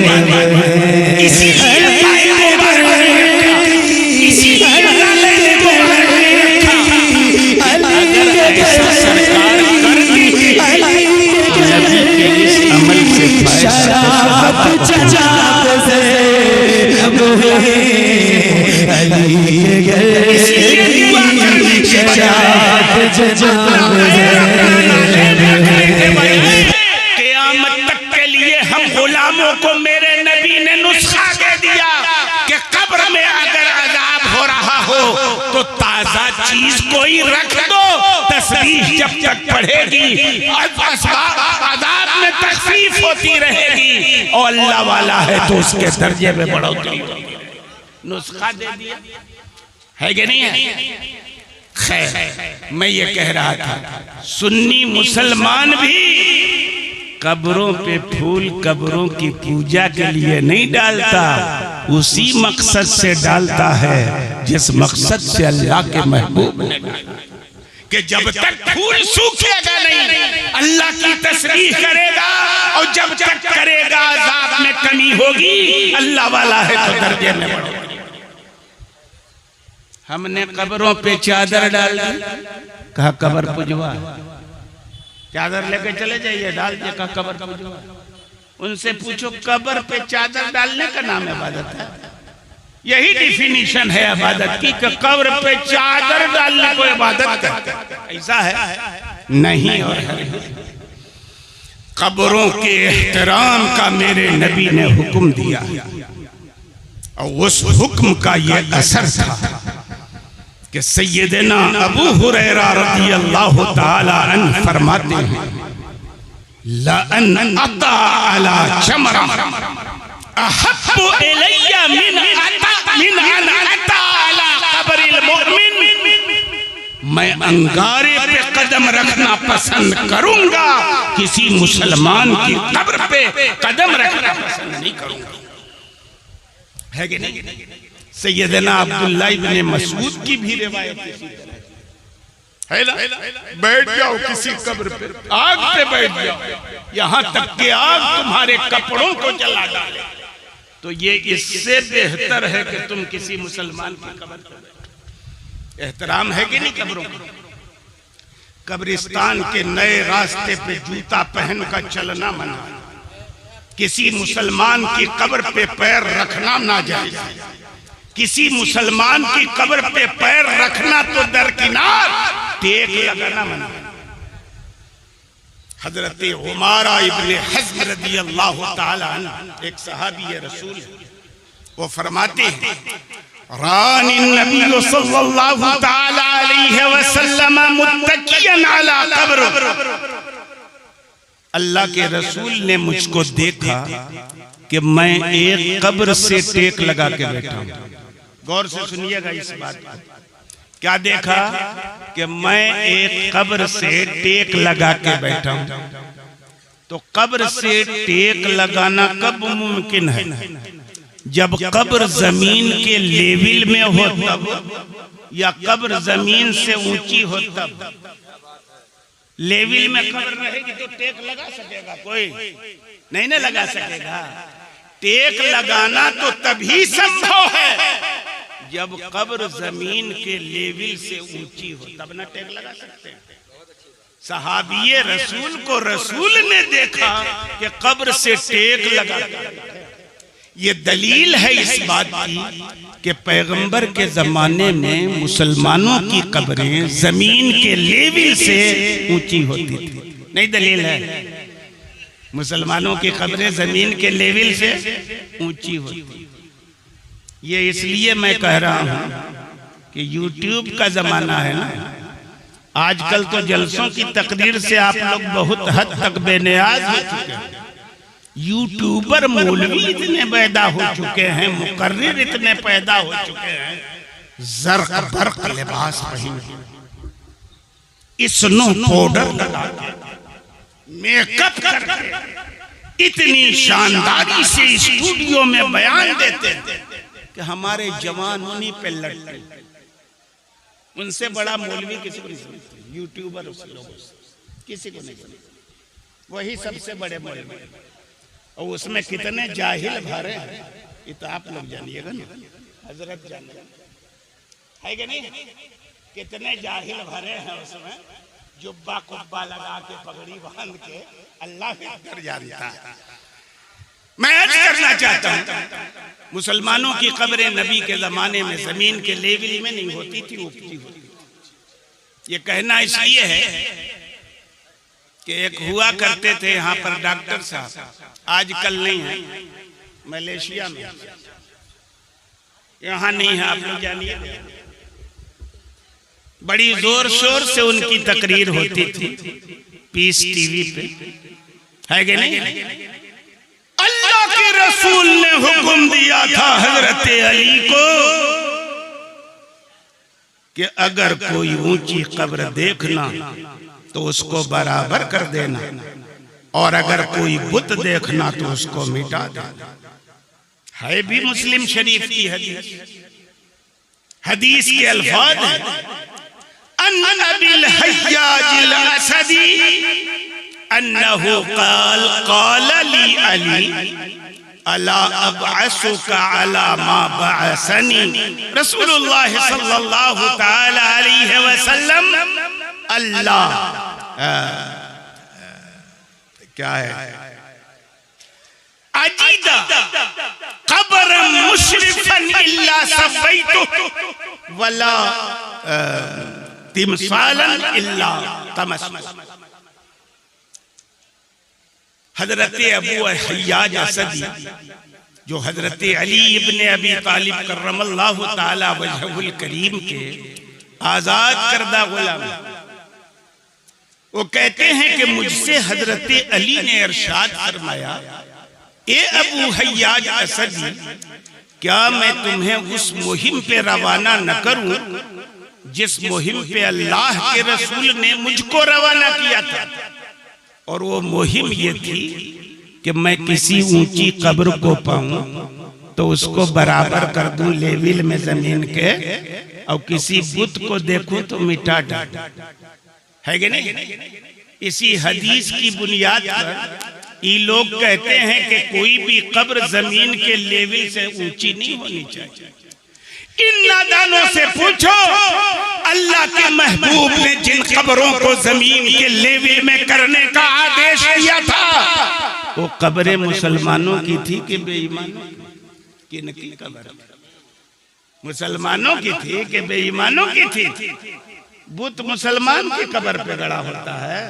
क़यामत तक के लिए हम गुलामों को मेरे नबी ने नुस्खा दे दिया कि कब्र में अगर अज़ाब हो रहा हो तो ताज़ा चीज कोई रख दो, तस्बीह जब तक पढ़ेगी अज़ाब में तखफीफ होती रहेगी और अल्लाह वाला है तो उसके दर्जे में बढ़ोतरी होगी। नुस्खा दे दिया है कि नहीं है? खैर मैं ये कह रहा था सुन्नी मुसलमान भी कब्रों पे फूल कब्रों की पूजा के लिए नहीं डालता, उसी मकसद से डालता है जिस मकसद से अल्लाह के महबूब ने डाला कि जब तक फूल सूखेगा नहीं अल्लाह की तस्बीह करेगा और जब तक करेगा अज़ाब में कमी होगी, अल्लाह वाला है तो दर्जे में बढ़ेगा। हमने कब्रों पे चादर डाल दी, कहा कब्र पुजवा, चादर लेके चले जाइए डाल दिया, कहा कब्र पुजवा। उनसे पूछो कब्र पे चादर डालने का नाम इबादत है? यही डिफिनीशन है इबादत की कि कब्र पे चादर डालने को इबादत है? ऐसा है नहीं। और कब्रों के एहतराम का मेरे नबी ने हुक्म दिया और उस हुक्म का ये असर था कि सैयदना अबू हुरैरा रज़ियल्लाहु ताला अन्हु फरमाते हैं लअन अता अला चमरा अहब्बु इलैया मिन अन अता अला क़ब्रिल मुमिन। मैं अंगारे पे कदम रखना पसंद करूंगा, किसी मुसलमान की कब्र पे कदम रखना पसंद नहीं करूंगा, है कि नहीं? सैयदना अब्दुल्लाह इब्न मसूद की भी रिवायत है ना, बैठ जाओ किसी कब्र पे, आग पे बैठ जाओ, यहाँ तक कि आग तुम्हारे कपड़ों को जला डाले, तो ये इससे बेहतर है कि तुम किसी मुसलमान की कब्र पे बैठो। एहतराम है कि नहीं कब्रों का? कब्रिस्तान के नए रास्ते पे जूता पहन कर चलना मना, किसी मुसलमान की कब्र पे पैर रखना नाजायज, किसी मुसलमान की कब्र पे पैर रखना तो दरकिनार, टेक लगाना मना। हजरत उमारा इब्ने हज़्म रज़ियल्लाहु ताला अन्हु एक सहाबी रसूल, वो फरमाते हैं रानी नबी सल्लल्लाहु ताला अलैहि वसल्लम मुत्तकियन अला कब्र, अल्लाह के रसूल ने मुझको देखा कि मैं एक कब्र से टेक लगा के बैठा हूं। गौर से सुनिएगा इस बात को। क्या देखा? कि मैं एक कब्र से टेक लगा के बैठा हूं। तो कब्र से टेक लगाना कब मुमकिन है? जब कब्र जमीन के लेवल में हो तब, या कब्र जमीन से ऊंची हो तब। लेवल में कब्र रहेगी तो टेक लगा सकेगा कोई? नहीं ना लगा सकेगा। टेक लगाना तो तभी संभव है जब कब्र जमीन के लेवल से ऊंची हो तब ना टेक लगा सकते हैं। सहाबिये रसूल को रसूल ने देखा कि कब्र से टेक लगा। ये दलील है इस बात की कि पैगंबर के जमाने में मुसलमानों की कब्रें जमीन के लेवल से ऊंची होती थी। नहीं दलील है? मुसलमानों की कब्रें जमीन के लेवल से ऊंची होती। ये इसलिए मैं कह रहा हूं कि यूट्यूब का जमाना है ना। आजकल तो जलसों की तकरीर से आप लोग बहुत हद तक बेनियाज हो चुके हैं। यूट्यूबर मौलवी इतने पैदा हो चुके हैं, मुकर्रिर इतने पैदा हो चुके हैं, ज़र्क बर्क लिबास पहन के, स्नो पाउडर लगा के, मेकअप करके इतनी शानदारी से स्टूडियो में बयान देते हैं कि हमारे जवान उन्हीं पे लड़ते। उनसे बड़ा मौलवी किसी को नहीं समझते, यूट्यूबर उस लोगों से किसी को नहीं समझते। वही सबसे बड़े मौलवी, और उसमें कितने जाहिल भरे हैं ये तो आप लोग जानिएगा ना, हजरत जानिए है कि नहीं? कितने जाहिल भरे हैं उसमें, जुब्बा कुब्बा लगा के पगड़ी बांध के, अल्लाह कर जानता है। मैं अर्ज करना चाहता हूं, मुसलमानों की कब्रें नबी के जमाने में जमीन के लेवल में नहीं होती थी, ऊंची होती थी। ये कहना इसलिए है कि एक हुआ करते थे यहाँ पर डॉक्टर साहब, आजकल नहीं है, मलेशिया में, यहाँ नहीं है, आप लोग जानिए। बड़ी जोर शोर से उनकी तकरीर होती थी पीस टीवी पे, है कि नहीं? अल्लाह के रसूल ने हुक्म दिया था हजरत अली को कि अगर कोई ऊंची कब्र देखना तो उसको बराबर कर देना, और अगर कोई बुत देखना तो उसको मिटा देना। है भी मुस्लिम शरीफ की हदीस। हदीस के अल्फाज अन अबिल हय्याज अल असदी अन्नहु क़ाल क़ाल ली अली अला अबअसुका अला मा बअसनी रसूलुल्लाह सल्लल्लाहु तआला अलैहि वसल्लम। अल्लाह क्या है? अजीदा क़ब्र मुशरिफन इल्ला सफ़ैतु वला तिमसालन इल्ला तमस। हजरत अबू हय्याज असदी जो हजरत अली इब्ने अबी तालिब कररमल्लाहु ताला वजहुल करीम के आजाद करदा गुलाम, वो कहते हैं कि मुझसे हजरत अली ने इरशाद फरमाया, ए अबू हय्याज असदी, क्या मैं तुम्हें उस मुहिम पे रवाना न करूं जिस मुहिम पे अल्लाह के रसूल ने मुझको रवाना किया था? और वो मुहिम ये थी कि मैं किसी ऊंची कब्र को पाऊं तो उसको बराबर कर दूं लेवल में जमीन के, और किसी बुत को देखूं तो मिटा डाल, है कि नहीं? इसी हदीस की बुनियाद पर ये लोग कहते हैं कि कोई भी कब्र जमीन के लेवल से ऊंची नहीं होनी चाहिए। इन नादानों से पूछो, अल्लाह के महबूब ने जिन कब्रों को जमीन के लेवल में करने का आदेश दिया था वो कब्रें मुसलमानों की थी कि बेईमानों की? किनकी कब्र? मुसलमानों की थी कि बेईमानों की थी? बुत मुसलमान की कब्र पे गड़ा होता है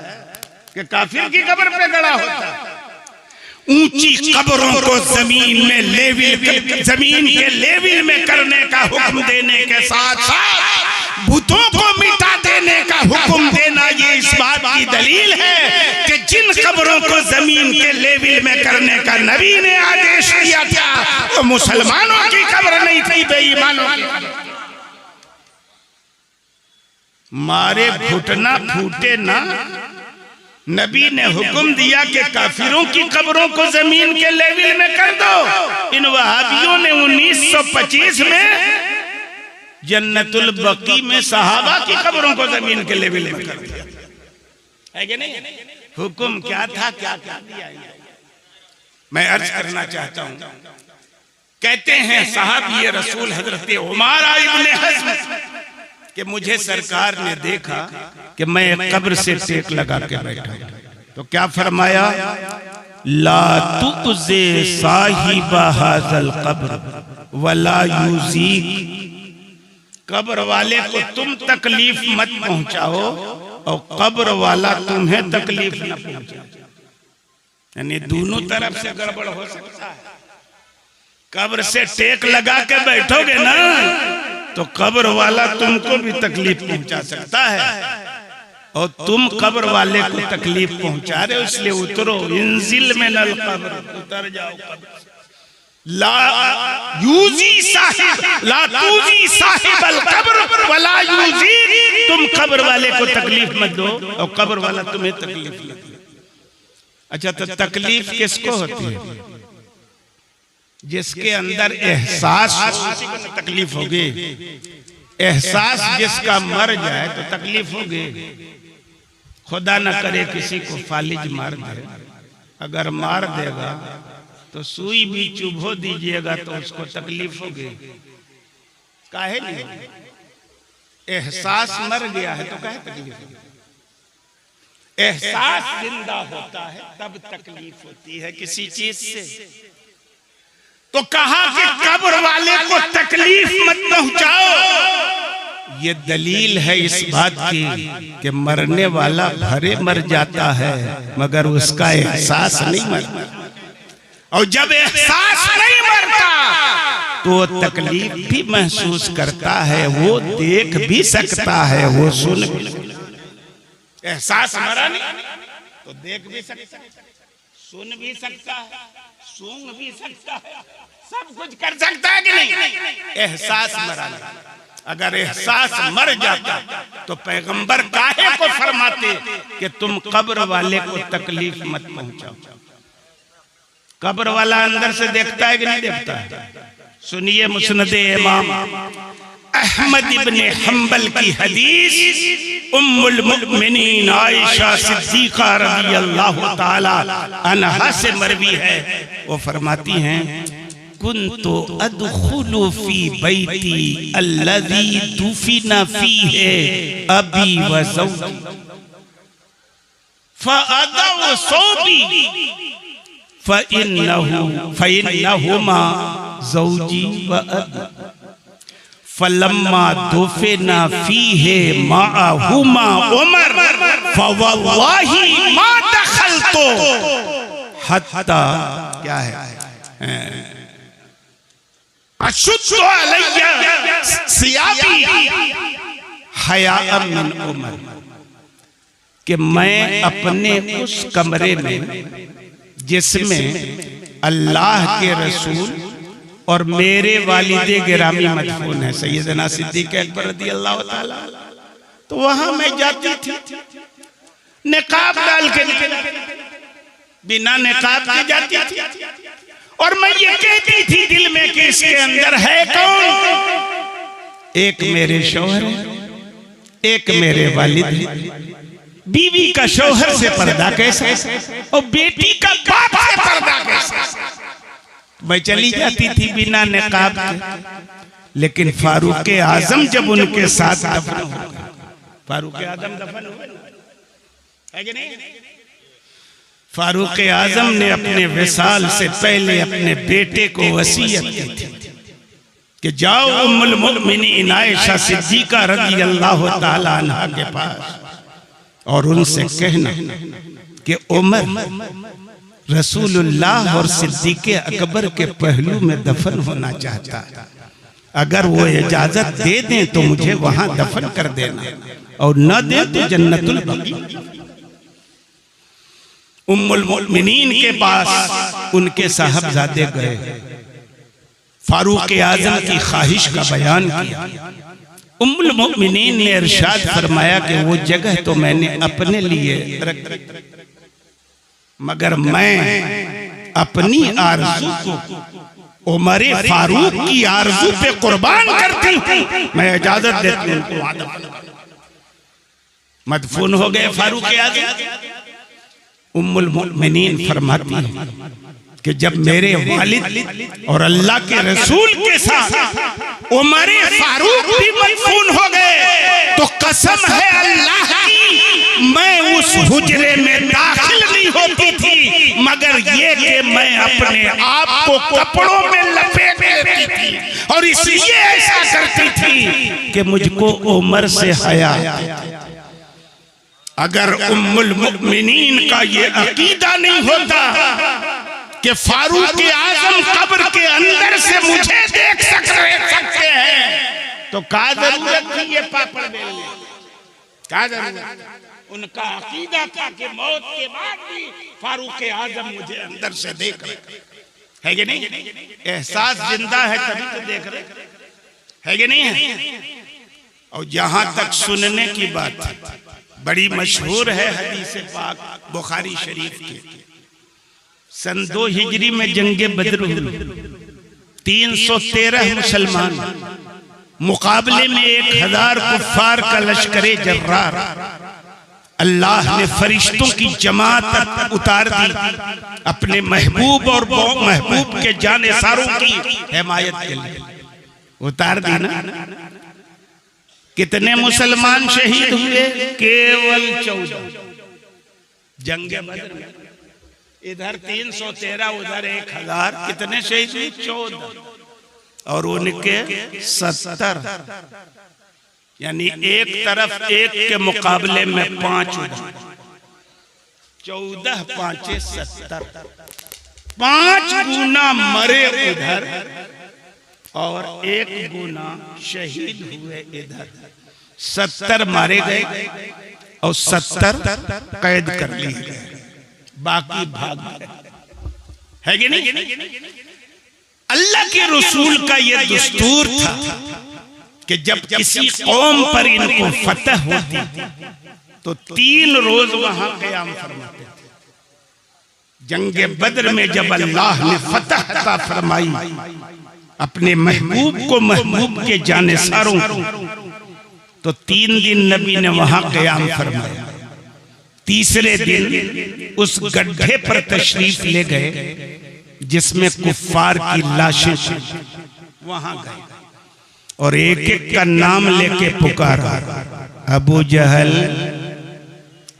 कि काफिर की कब्र पे गड़ा होता है? ऊंची कब्रों को जमीन में जमीन के लेवल में करने का हुक्म देने के साथ साथ बुतों को मिटा देने का हुक्म देना, ये इस बात की दलील है कि जिन कब्रों को जमीन के लेवल में करने का नबी ने आदेश दिया था वो मुसलमानों की कब्र नहीं थी, बेईमानों की कब्र। मारे घुटना फूटे ना, नबी ने हुक्म दिया कि काफिरों की कब्रों को जमीन के लेवल में कर दो। इन वहाबियों ने 1925 में जन्नतुल बकी में सहाबा की कब्रों को जमीन के लेवल में कर दिया, है कि नहीं? हुक्म क्या था, क्या क्या दिया? मैं अर्ज करना चाहता हूं कहते हैं साहब ये रसूल हजरत उमर इब्ने हज़्म कि मुझे सरकार ने देखा कि मैं कब्र से टेक लगा के बैठा, तो क्या फरमाया, ला तुज़े साहिब हाज़ल कब्र वला यूज़ीक, कब्र वाले को तुम तकलीफ मत पहुंचाओ और कब्र वाला तुम्हें तकलीफ न पहुंचाए। यानी दोनों तरफ से गड़बड़ हो सकता है। कब्र से टेक लगा के बैठोगे ना तो कब्र वाला तुमको भी तकलीफ पहुंचा सकता है, और तुम कब्र वाले को तकलीफ पहुंचा रहे हो, इसलिए उतरो, इंजिल में नल कब्र, उतर जाओ कब्र। ला यूजी साहिब ला तूजी साहिब अल कब्र वला यूजी, तुम कब्र वाले को तकलीफ मत दो और कब्र वाला तुम्हें तकलीफ मत दे। अच्छा, तो तकलीफ किसको होती है? जिसके अंदर एहसास उसी को तकलीफ होगी। एहसास जिसका मर जाए तो तकलीफ होगी। खुदा न करे किसी को फालिज मार दे, अगर मार देगा तो सुई भी चुभो दीजिएगा तो उसको तकलीफ होगी। काहे नहीं? एहसास मर गया है तो काहे तकलीफ होगी? एहसास जिंदा होता है तब तकलीफ होती है किसी चीज से। तो कहा कि कब्र वाले को तकलीफ मत पहुंचाओ। ये दलील है इस बात की कि मरने वाला भरे मर जाता है मगर उसका एहसास नहीं मरता, और जब एहसास नहीं मरता तो वो तकलीफ भी महसूस करता है, वो देख भी सकता है, वो सुन भी सकता है। एहसास मरा नहीं तो देख भी सकता है, सुन भी सकता है, सूंघ भी सकता है, सब कुछ कर सकता है कि नहीं? एहसास मरा नहीं। अगर एहसास मर जाता तो पैगंबर काहे को फरमाते कि तुम कब्र वाले को तकलीफ मत पहुंचाओ। कब्र वाला अंदर से देखता है कि नहीं देखता है? सुनिए मुस्नद इमाम अहमद इब्ने हंबल की हदीस, उम्मुल मुमिनीन आयशा सिद्दीका रज़ियल्लाहु ताला अन्हा से मरवी है। वो फरमाती हैं, कुन्तु अदखुलु फी बैती अल्लज़ी दुफिना फीहि अबी व ज़ौजी फ़अदउ सौबी फ़इन्नहुमा ज़ौजी व अबी फलम्मा दुफिना फीहि मअहुमा उमर फ़वल्लाहि मा दखलतु हत्ता क्या है अशुद्दु अलैया सियाबी हयाअम मिन उमर, कि मैं अपने उस कमरे में जिसमें अल्लाह के रसूल और मेरे वालिदे गिरामी मदफून है सैयदना सिद्दीक़ अकबर रज़ियल्लाहु ताला, तो वहां मैं जाती थी निकाब डाल के, बिना निकाब के जाती थी, और मैं ये कहती थी दिल में कि इसके अंदर है कौन? एक मेरे शौहर, एक मेरे वालिद। बीवी का शौहर से पर्दा कैसे और बेटी का बाप से पर्दा कैसे? मैं चली जाती थी बिना निकाब के, लेकिन फारूक आजम जब उनके साथ दफन हो गए, फारूक आजम दफन है कि नहीं? फारूक आजम ने अपने विसाल से पहले अपने बेटे को वसीयत की थी कि जाओ उम्मुल मुमिनीन आयशा सिद्दीका रज़ियल्लाहु ताला अन्हा के पास और उनसे कहना कि उमर रसूलुल्लाह और सिद्दीक़ अकबर के पहलू में दफन होना चाहता है, अगर वो इजाजत दे दें तो मुझे वहां दफन कर देना, और न दे तो जन्नतुल बकी। उम्मुल मुमिनीन के पास उनके साहबजादे गए, फारूक आजम की ख्वाहिश का बयान किया। उम्मुल मुमिनीन ने इरशाद फरमाया कि वो जगह तो मैंने अपने लिए रख, मगर मैं अपनी आरज़ू को उमर फारूक की आरज़ू पे कुर्बान करती हूँ, मैं इजाजत देती हूँ। मदफून हो गए फारूक आजम। उम्मुल मुमिनीन फरमाती है कि जब मेरे वालिद और अल्लाह के रसूल के साथ उमर फारूक भी मदफून हो गए तो कसम है अल्लाह की मैं उस हुजरे में दाखिल नहीं होती थी मगर ये कि मैं अपने आप को कपड़ों में लपेट लेती थी और इसलिए ऐसा करती थी कि मुझको उमर से हया। अगर उम्मुल मुमिनीन का ये अकीदा नहीं होता कि फारूक आजम कब्र के अंदर से मुझे देख सकते हैं तो क्या जरूरत थी ये पापड़ बेलने, क्या जरूरत? उनका अकीदा था कि मौत के बाद भी फारूक आजम मुझे अंदर से देख रहे है कि नहीं? एहसास जिंदा है तभी तो देख रहे है कि नहीं है? और जहां तक सुनने की बात बड़ी मशहूर है हदीस पाक बुखारी शरीफ की, सन 2 हिजरी में जंगे बद्र हुई, 313 मुसलमान मुकाबले में 1000 कुफ्फार का लश्करे जर्रार। अल्लाह ने फरिश्तों की जमात उतार दी अपने महबूब और महबूब के जानेसारों की हिमायत के लिए, उतार दी ना। कितने मुसलमान शहीद हुए? केवल 14। जंगे बद्र में इधर 313 उधर 1000, कितने शहीद हुए? 14 और उनके 70, यानी एक तरफ एक के मुकाबले में 5 उधर, 14 5 70, 5 गुना मरे उधर और 1 गुना शहीद हुए इधर। 70 मारे गए और 70 कैद कर लिए गए, बाकी भाग गए, है कि नहीं? अल्लाह के रसूल का यह दस्तूर था कि जब किसी कौम पर इनको फतह होती तो 3 रोज वहां क़याम फरमाते थे। जंगे बद्र में जब अल्लाह ने फतह अता फरमाई अपने महबूब को महबूब के जानेसारों तो 3 दिन नबी ने वहां क़याम फरमाया। तीसरे दिन उस गड्ढे पर तशरीफ ले गए जिसमें कुफ्फार की लाशें थी, वहां गए और एक एक का नाम लेके पुकारा, अबू जहल,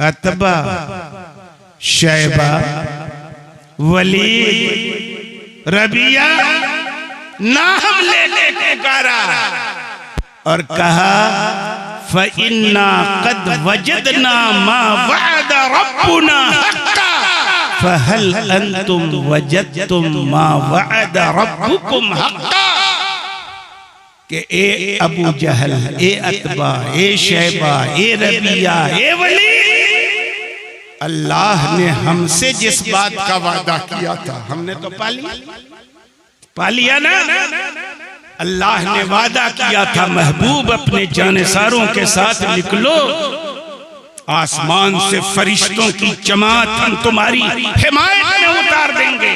अतबा, शैबा, वलीद, रबिया, नाम लेके पुकारा और कहा फ़इन्ना क़द वजदना मा वअद रब्बुना हक़्क़ा फ़हल अंतुम वजदतुम मा वअद रब्बुकुम हक़्क़ा। कि ए अबू जहल, ए अतबा, ए शैबा, ए रबिया, ए वलीद, अल्लाह ने हमसे जिस बात का वादा किया था हमने तो पा लिया ना। अल्लाह ने वादा किया था महबूब अपने जानेसारों के साथ निकलो, आसमान से फरिश्तों की जमात हम तुम्हारी हिमायत में उतार देंगे।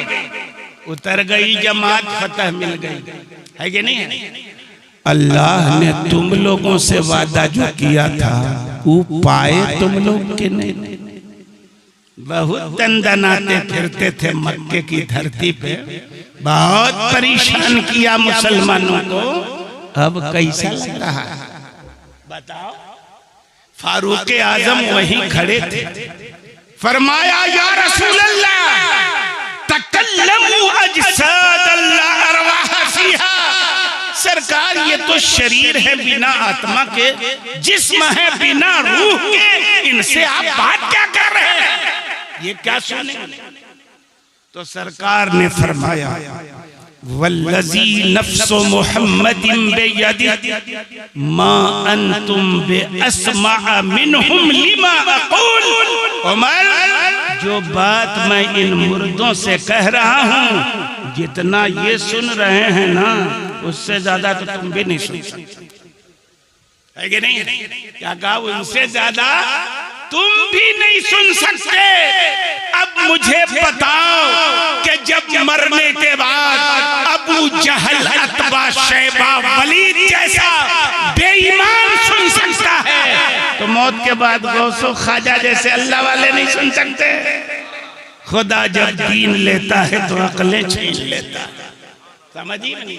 उतर गई जमात, फतह मिल गई, है कि नहीं है? अल्लाह ने तुम लोगों से वादा जो किया था वो पाए तुम लोग के नहीं। बहुत दंदनाते फिरते थे मक्के की धरती पे, बहुत परेशान किया मुसलमानों को। अब कैसा लग रहा है बताओ? फारूक आजम वहीं खड़े थे, फरमाया या रसूल अल्लाह तकल्लमू अजसाद अल्लाह अरवाह फीहा। सरकार ये तो शरीर है बिना आत्मा के, जिस्म है बिना रूह के, इनसे आप बात क्या कर रहे हैं? ये क्या सुने? तो सरकार ने फरमाया वल्लज़ी नफ्सु मुहम्मदिन बियदिही मा अंतुम बिअस्मा मिनहुम लिमा अक़ूल। उमर, जो बात मैं इन मुर्दों से कह रहा हूँ जितना ये सुन रहे हैं ना, उससे ज्यादा तो तुम भी नहीं सुन सकते, है कि नहीं? क्या कहा? उनसे ज्यादा तुम भी नहीं सुन सकते। अब मुझे बताओ कि जब मरने के बाद अबू जहल, अतबा, शैबा, वलीद जैसा बेईमान सुन सकता है तो मौत के बाद गौसो ख्वाजा जैसे अल्लाह वाले नहीं सुन सकते? खुदा जब दीन लेता है तो अकलें छीन लेता है। समझिए नहीं?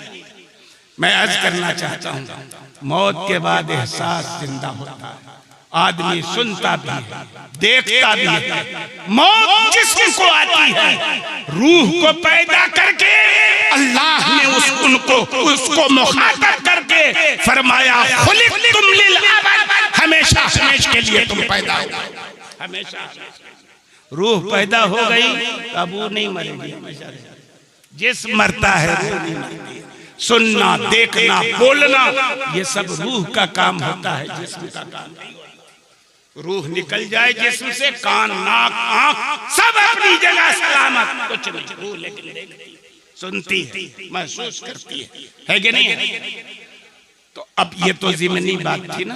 मैं अर्ज करना चाहता हूं, मौत के बाद एहसास जिंदा होता है। आदमी सुनता भी है, देखता भी है। मौत जिस्म को आती है, रूह को पैदा करके अल्लाह ने उसको मुखातब करके फरमाया, खुलिक़्तुम लिल अबद, हमेशा हमेशा के लिए तुम पैदा हो। हमेशा रूह पैदा हो गई, अब वो नहीं मरेगी हमेशा। जिस्म मरता है, रूह नहीं मरती। सुनना, देखना, बोलना, ये सब रूह का काम होता है, जिस्म का काम नहीं होता। रूह निकल जाए जिस्म से, कान, नाक, आंख सब अपनी जगह सलामत, कुछ नहीं। रूह लेकिन देखती, सुनती है, महसूस करती है कि नहीं? तो अब ये तो ज़िमनी बात थी ना।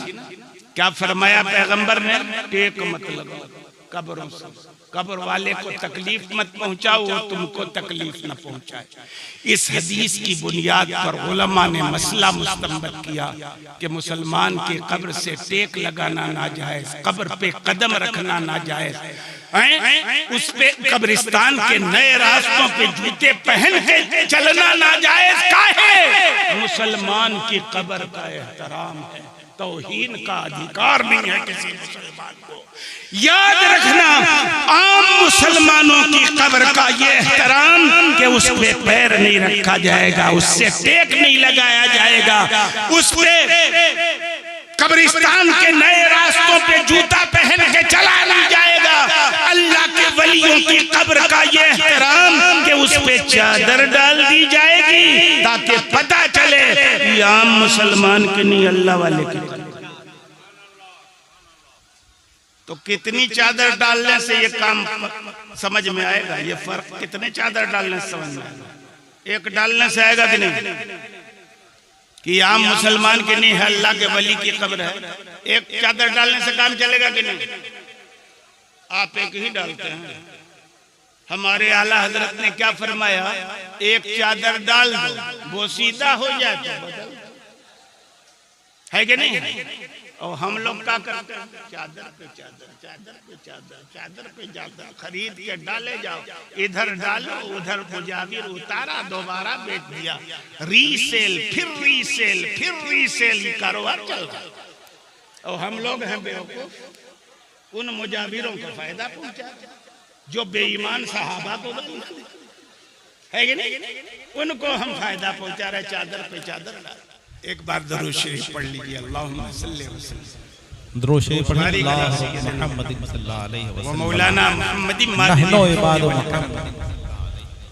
क्या फरमाया पैगंबर ने? टेक मत लगाओ कब्रों से, कब्र वाले को तकलीफ मत पहुंचाओ, वो तुमको तकलीफ न पहुंचाए। इस हदीस की बुनियाद पर उलमा ने मसला मुस्तंबत किया कि मुसलमान के कब्र से टेक लगाना नाजायज, कब्र पे कदम रखना नाजायज, उस पे कब्रिस्तान के नए रास्तों पे जूते पहन के चलना नाजायज काहे? मुसलमान की कब्र का एहतराम है, तौहीन का अधिकार नहीं है किसी मुसलमान को। याद रखना, आम मुसलमानों की कब्र का ये एहतराम कि उस पे पैर नहीं रखा जाएगा, उससे टेक नहीं लगाया जाएगा, उस पे कब्रिस्तान के नए रास्तों पे जूता पहन के चला नहीं जाएगा। अल्लाह के वलियों की कब्र का ये एहतराम कि उस पे चादर डाल दी जाएगी ताकि पता चले कि आम मुसलमान की नहीं, अल्लाह वाले की। तो कितनी चादर डालने से ये काम समझ में आएगा? ये फर्क कितने चादर डालने से समझ में आएगा? एक डालने से आएगा कि नहीं? कि आम मुसलमान के नहीं है, अल्लाह के वली की कब्र है। एक चादर डालने से काम चलेगा कि नहीं? आप एक ही डालते हैं। हमारे आला हजरत ने क्या फरमाया? एक चादर डाल दो, वो सीधा हो जाए तो बदल, है कि नहीं? और हम लोग क्या करते हैं? चादर पे चादर, चादर पे चादर, चादर पे चादर खरीद के डाले जाओ, इधर डालो, उधर मुजाविर उतारा, दोबारा बेच दिया। रीसेल, फिर रीसेल, फिर रीसेल कारोबार चल रहा। और हम लोग हैं बेवकूफ, उन मुजाविरों को फायदा पहुंचा जो बेईमान सहाबा को है कि नहीं, उनको हम फायदा पहुंचा रहे। चादर पे चादर डाल। एक बार दरूद शरीफ पढ़ लीजिए, अल्लाहुम्मा सल्ली व सल्लिम। दरूद शरीफ पढ़िए, मोहम्मद सल्लल्लाहु अलैहि वसल्लम, मौलाना मोहम्मद नहनो इबाद मोहम्मद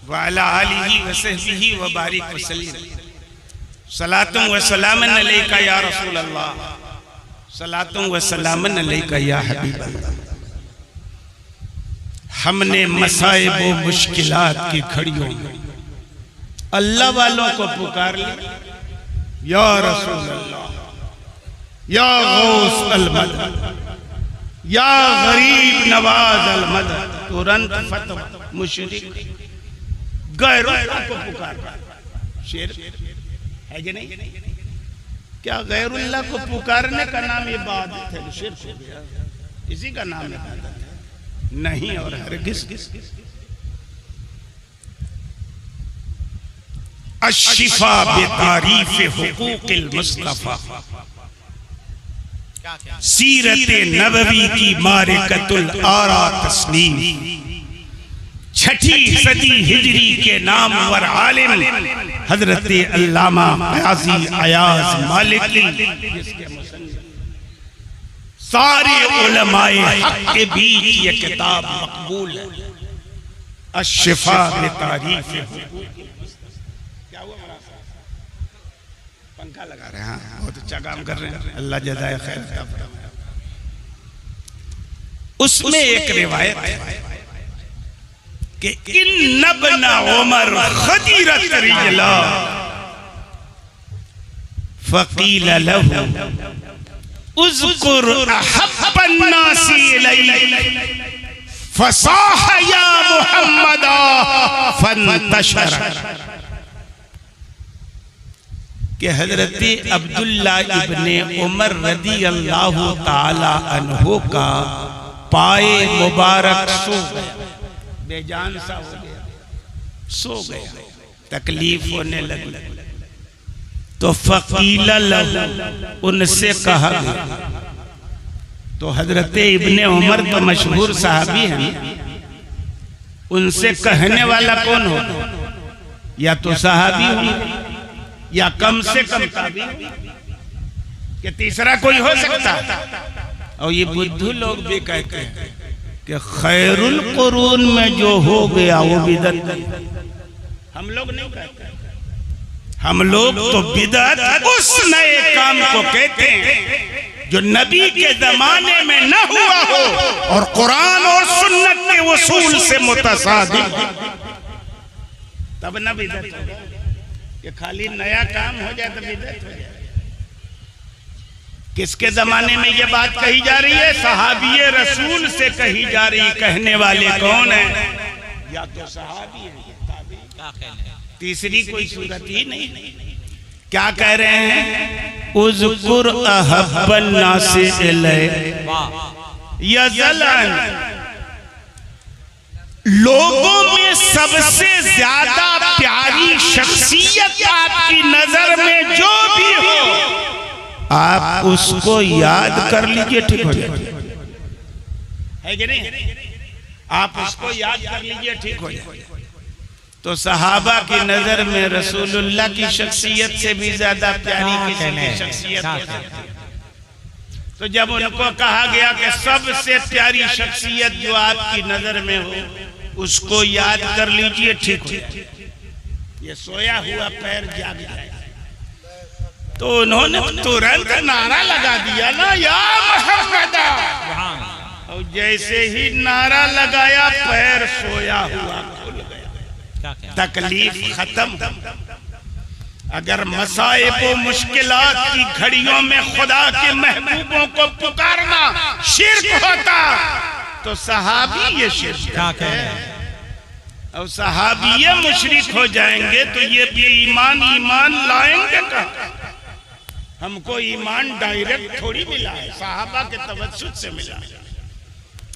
व अला आलिहि व सहबिहि व बारिक व सल्लिम। सलातुम व सलामन अलैका या रसूल अल्लाह, सलातुम व सलामन अलैका या हबीब अल्लाह। हमने मसाइब व मुश्किलात की घड़ियों में अल्लाह वालों को पुकार लिया, या रसूल अल्लाह, या गौस अल मदद, या गरीब नवाज अल मदद। तुरंत फतह मुशरिक गैरों को पुकार। शेर है कि नहीं? क्या गैरुल्लाह को पुकारने का नाम इबादत है? शिर्क हो गया, इसी का नाम इबादत है? नहीं और हरगिज़। अश्शिफा बेतारीफ हुकूकिल मुस्तफा, सीरत नबवी की मारिकतुल आरा तस्नीफ। छठी सदी हिजरी के नामवर आलिम हजरत अल्लामा क़ाज़ी अयाज़ मालिकी, सारे उलमाए हक के बीच ये किताब मकबूल है। अश्शिफा बेतारीफ। क्या हुआ? पंखा लगा रहे हैं, बहुत अच्छा काम कर रहे हैं, अल्लाह जज़ाए खैर। उसमें एक रिवायत है कि इन्नब्ना उमर खदीरत रिजला फकील लहू उज़कुर अहब्बन नासी इलैक फसाह या मुहम्मदा फंतशर। कि हजरत अब्दुल्ला इब्ने उमर रदी अल्लाह ताला अन्हु का पाए मुबारक सो गया, बेजान सा हो गया, सो गया, तकलीफ होने लगी। तो फकील लहू, उनसे कहा गया। तो हजरत इब्ने उमर तो मशहूर साहबी हैं, उनसे कहने वाला कौन हो? या तो साहबी हो या कम से कम ताबी, कि तीसरा कोई हो सकता। और ये बुद्धू लोग भी कहते हैं कि खैरुल कुरून में जो हो गया वो बिदअत। हम लोग नहीं कहते, हम लोग तो बिदअत उस नए काम को कहते हैं जो नबी के जमाने में न हुआ हो और कुरान और सुन्नत के उसूल से मुतसादी, तब न बिदअत हो। ये खाली नया काम हो जाए तो बिदअत हो जाए। किसके जमाने में ये बात कही जा रही है? सहाबी रसूल से कही जा रही। कहने वाले कौन है? या तो सहाबी है या ताबी, तीसरी कोई सूरत ही नहीं। क्या कह रहे हैं? उज़कुर अहब्बन नासे इलैह यज़लन, लोगों में सबसे ज्यादा प्यारी शख्सियत आपकी नजर में जो भी हो, आप उसको याद कर लीजिए, ठीक हो जाए। है कि नहीं? आप उसको याद कर लीजिए, ठीक हो जाए। तो सहाबा की नजर में रसूलुल्लाह की शख्सियत से भी ज्यादा प्यारी किसी की शख्सियत हो सकती है। तो जब उनको कहा गया कि सबसे प्यारी शख्सियत जो आपकी नजर में हो उसको याद कर लीजिए, ठीक हो जाए। ये सोया हुआ पैर जाग जाए। तो उन्होंने तुरंत नारा लगा दिया ना, या मोहम्मद। और जैसे ही नारा लगाया पैर सोया हुआ खुल गया, तकलीफ खत्म। अगर मसाइब व मुश्किलात की घड़ियों में खुदा के महबूबों को पुकारना शिर्क होता तो सहाबी ये शिर्क है, और सहाबी ये मुशरिक हो जाएंगे तो ये बेईमान ईमान लाएंगे कहाँ? हमको ईमान डायरेक्ट थोड़ी मिला है, सहाबा के तवज्जुह से मिला है।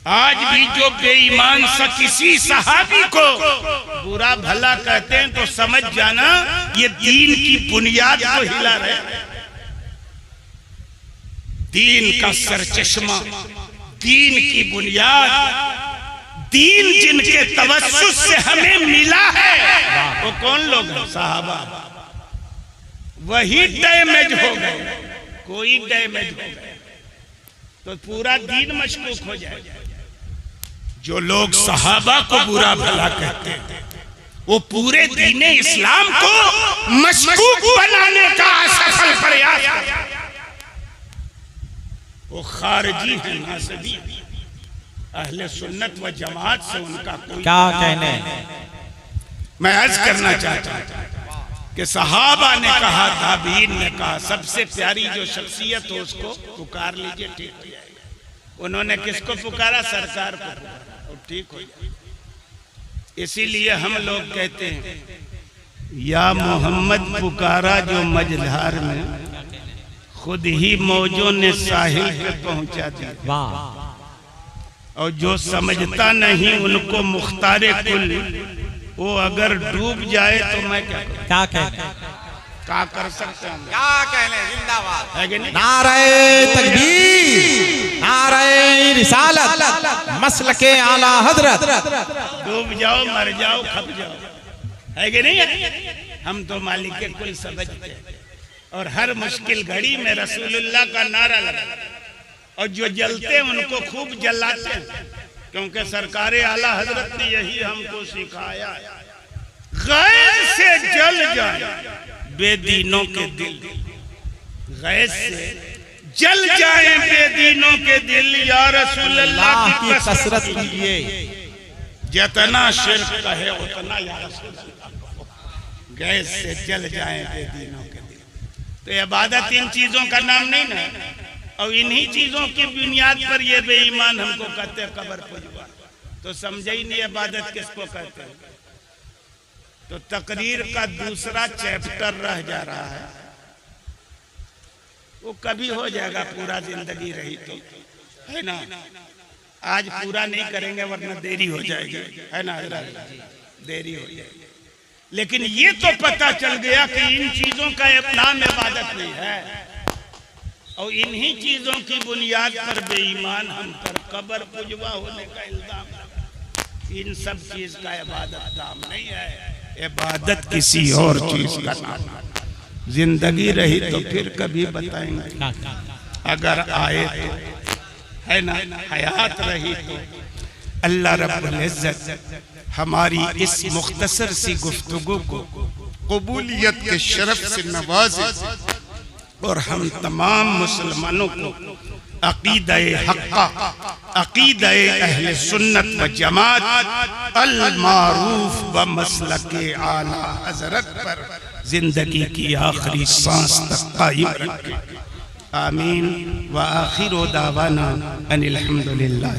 आज भी जो बेईमान सा किसी सहाबी को बुरा भला कहते हैं तो समझ जाना ये दीन की बुनियाद को हिला रहे। दीन का सरचश्मा, दीन की बुनियाद, दीन जिनके तवज्जुह से हमें मिला है वो कौन लोग हैं? सहाबा। वही डैमेज हो गए, कोई डैमेज हो गए तो पूरा दीन मशकूक हो जाएगा। जो लोग सहाबा को बुरा भला कहते हैं वो पूरे दीन इस्लाम को मशकूक बनाने का असफल प्रयास, वो खारिजी है, नासबी। अहले सुन्नत व जमात से उनका कोई क्या कहने। मैं अर्ज करना चाहता हूं कि सहाबा ने कहा, ताबीन ने कहा, सबसे प्यारी जो शख्सियत हो उसको पुकार लीजिए, ठीक हो जाएगा। उन्होंने किसको पुकारा? सरकार को, और ठीक हो जाएगा। इसीलिए हम लोग कहते हैं या मोहम्मद पुकारा जो मझधार में, खुद ही मौजों ने साहिल पे पहुंचा दिया। और जो समझता नहीं उनको मुख्तारे कुल, वो अगर डूब जाए तो मैं क्या करूं? क्या कर सकते हैं? क्या कहने, जिंदाबाद है कि नहीं? नारे तकबीर, नारे रिसालत, मसलके आला हजरत। डूब जाओ, मर जाओ, खप जाओ, है कि नहीं? हम तो मालिक के कुल समझते हैं और हर मुश्किल घड़ी में रसूलुल्लाह का नारा लगा, और जो जलते हैं उनको खूब जलाते हैं, क्योंकि सरकार आला हजरत ने यही हमको सिखाया, गैस से जल जाए बेदीनों के दिल, गैस से जल जाए बेदीनों के दिल। या रसूल अल्लाह की कसरत कीजिए, जितना शिर्क कहे उतना या रसूल अल्लाह, गैस से जल जाए बेदीनों के दिल। तो इबादत इन चीजों का नाम नहीं ना, और इन्हीं चीजों की बुनियाद पर ये बेईमान हमको कहते हैं कब्र पुजवा। तो समझे ही नहीं इबादत किसको कहते हैं। तो तकरीर का दूसरा चैप्टर रह जा रहा है, वो कभी हो जाएगा, पूरा जिंदगी रही तो, है ना। आज पूरा नहीं करेंगे वरना देरी हो जाएगी, है ना हजरत, देरी हो जाएगी। लेकिन ये तो पता चल गया कि इन चीजों का नाम इबादत नहीं है, और इन्हीं चीजों की बुनियाद पर बेईमान हम पर कब्र पुजवा होने का इल्जाम लगा। इन सब चीज का इबादत नाम नहीं है, इबादत किसी और चीज का नाम है। जिंदगी रही तो फिर कभी बताएंगे, अगर आए तो, है ना, हयात रही तो। अल्लाह रब्बुल इज्जत हमारी इस मुख्तसर सी गुफ्तगू को कबूलियत के शरफ से नवाजे और हम तमाम मुसलमानों को अकीदा-ए हक्का, अकीदा-ए अहले सुन्नत व जमात अल मारूफ व मसलके आला हजरत पर जिंदगी की आखिरी सांस तक कायम रखे। आमीन व आखिर दावाना अनिल हम्दुलिल्लाह।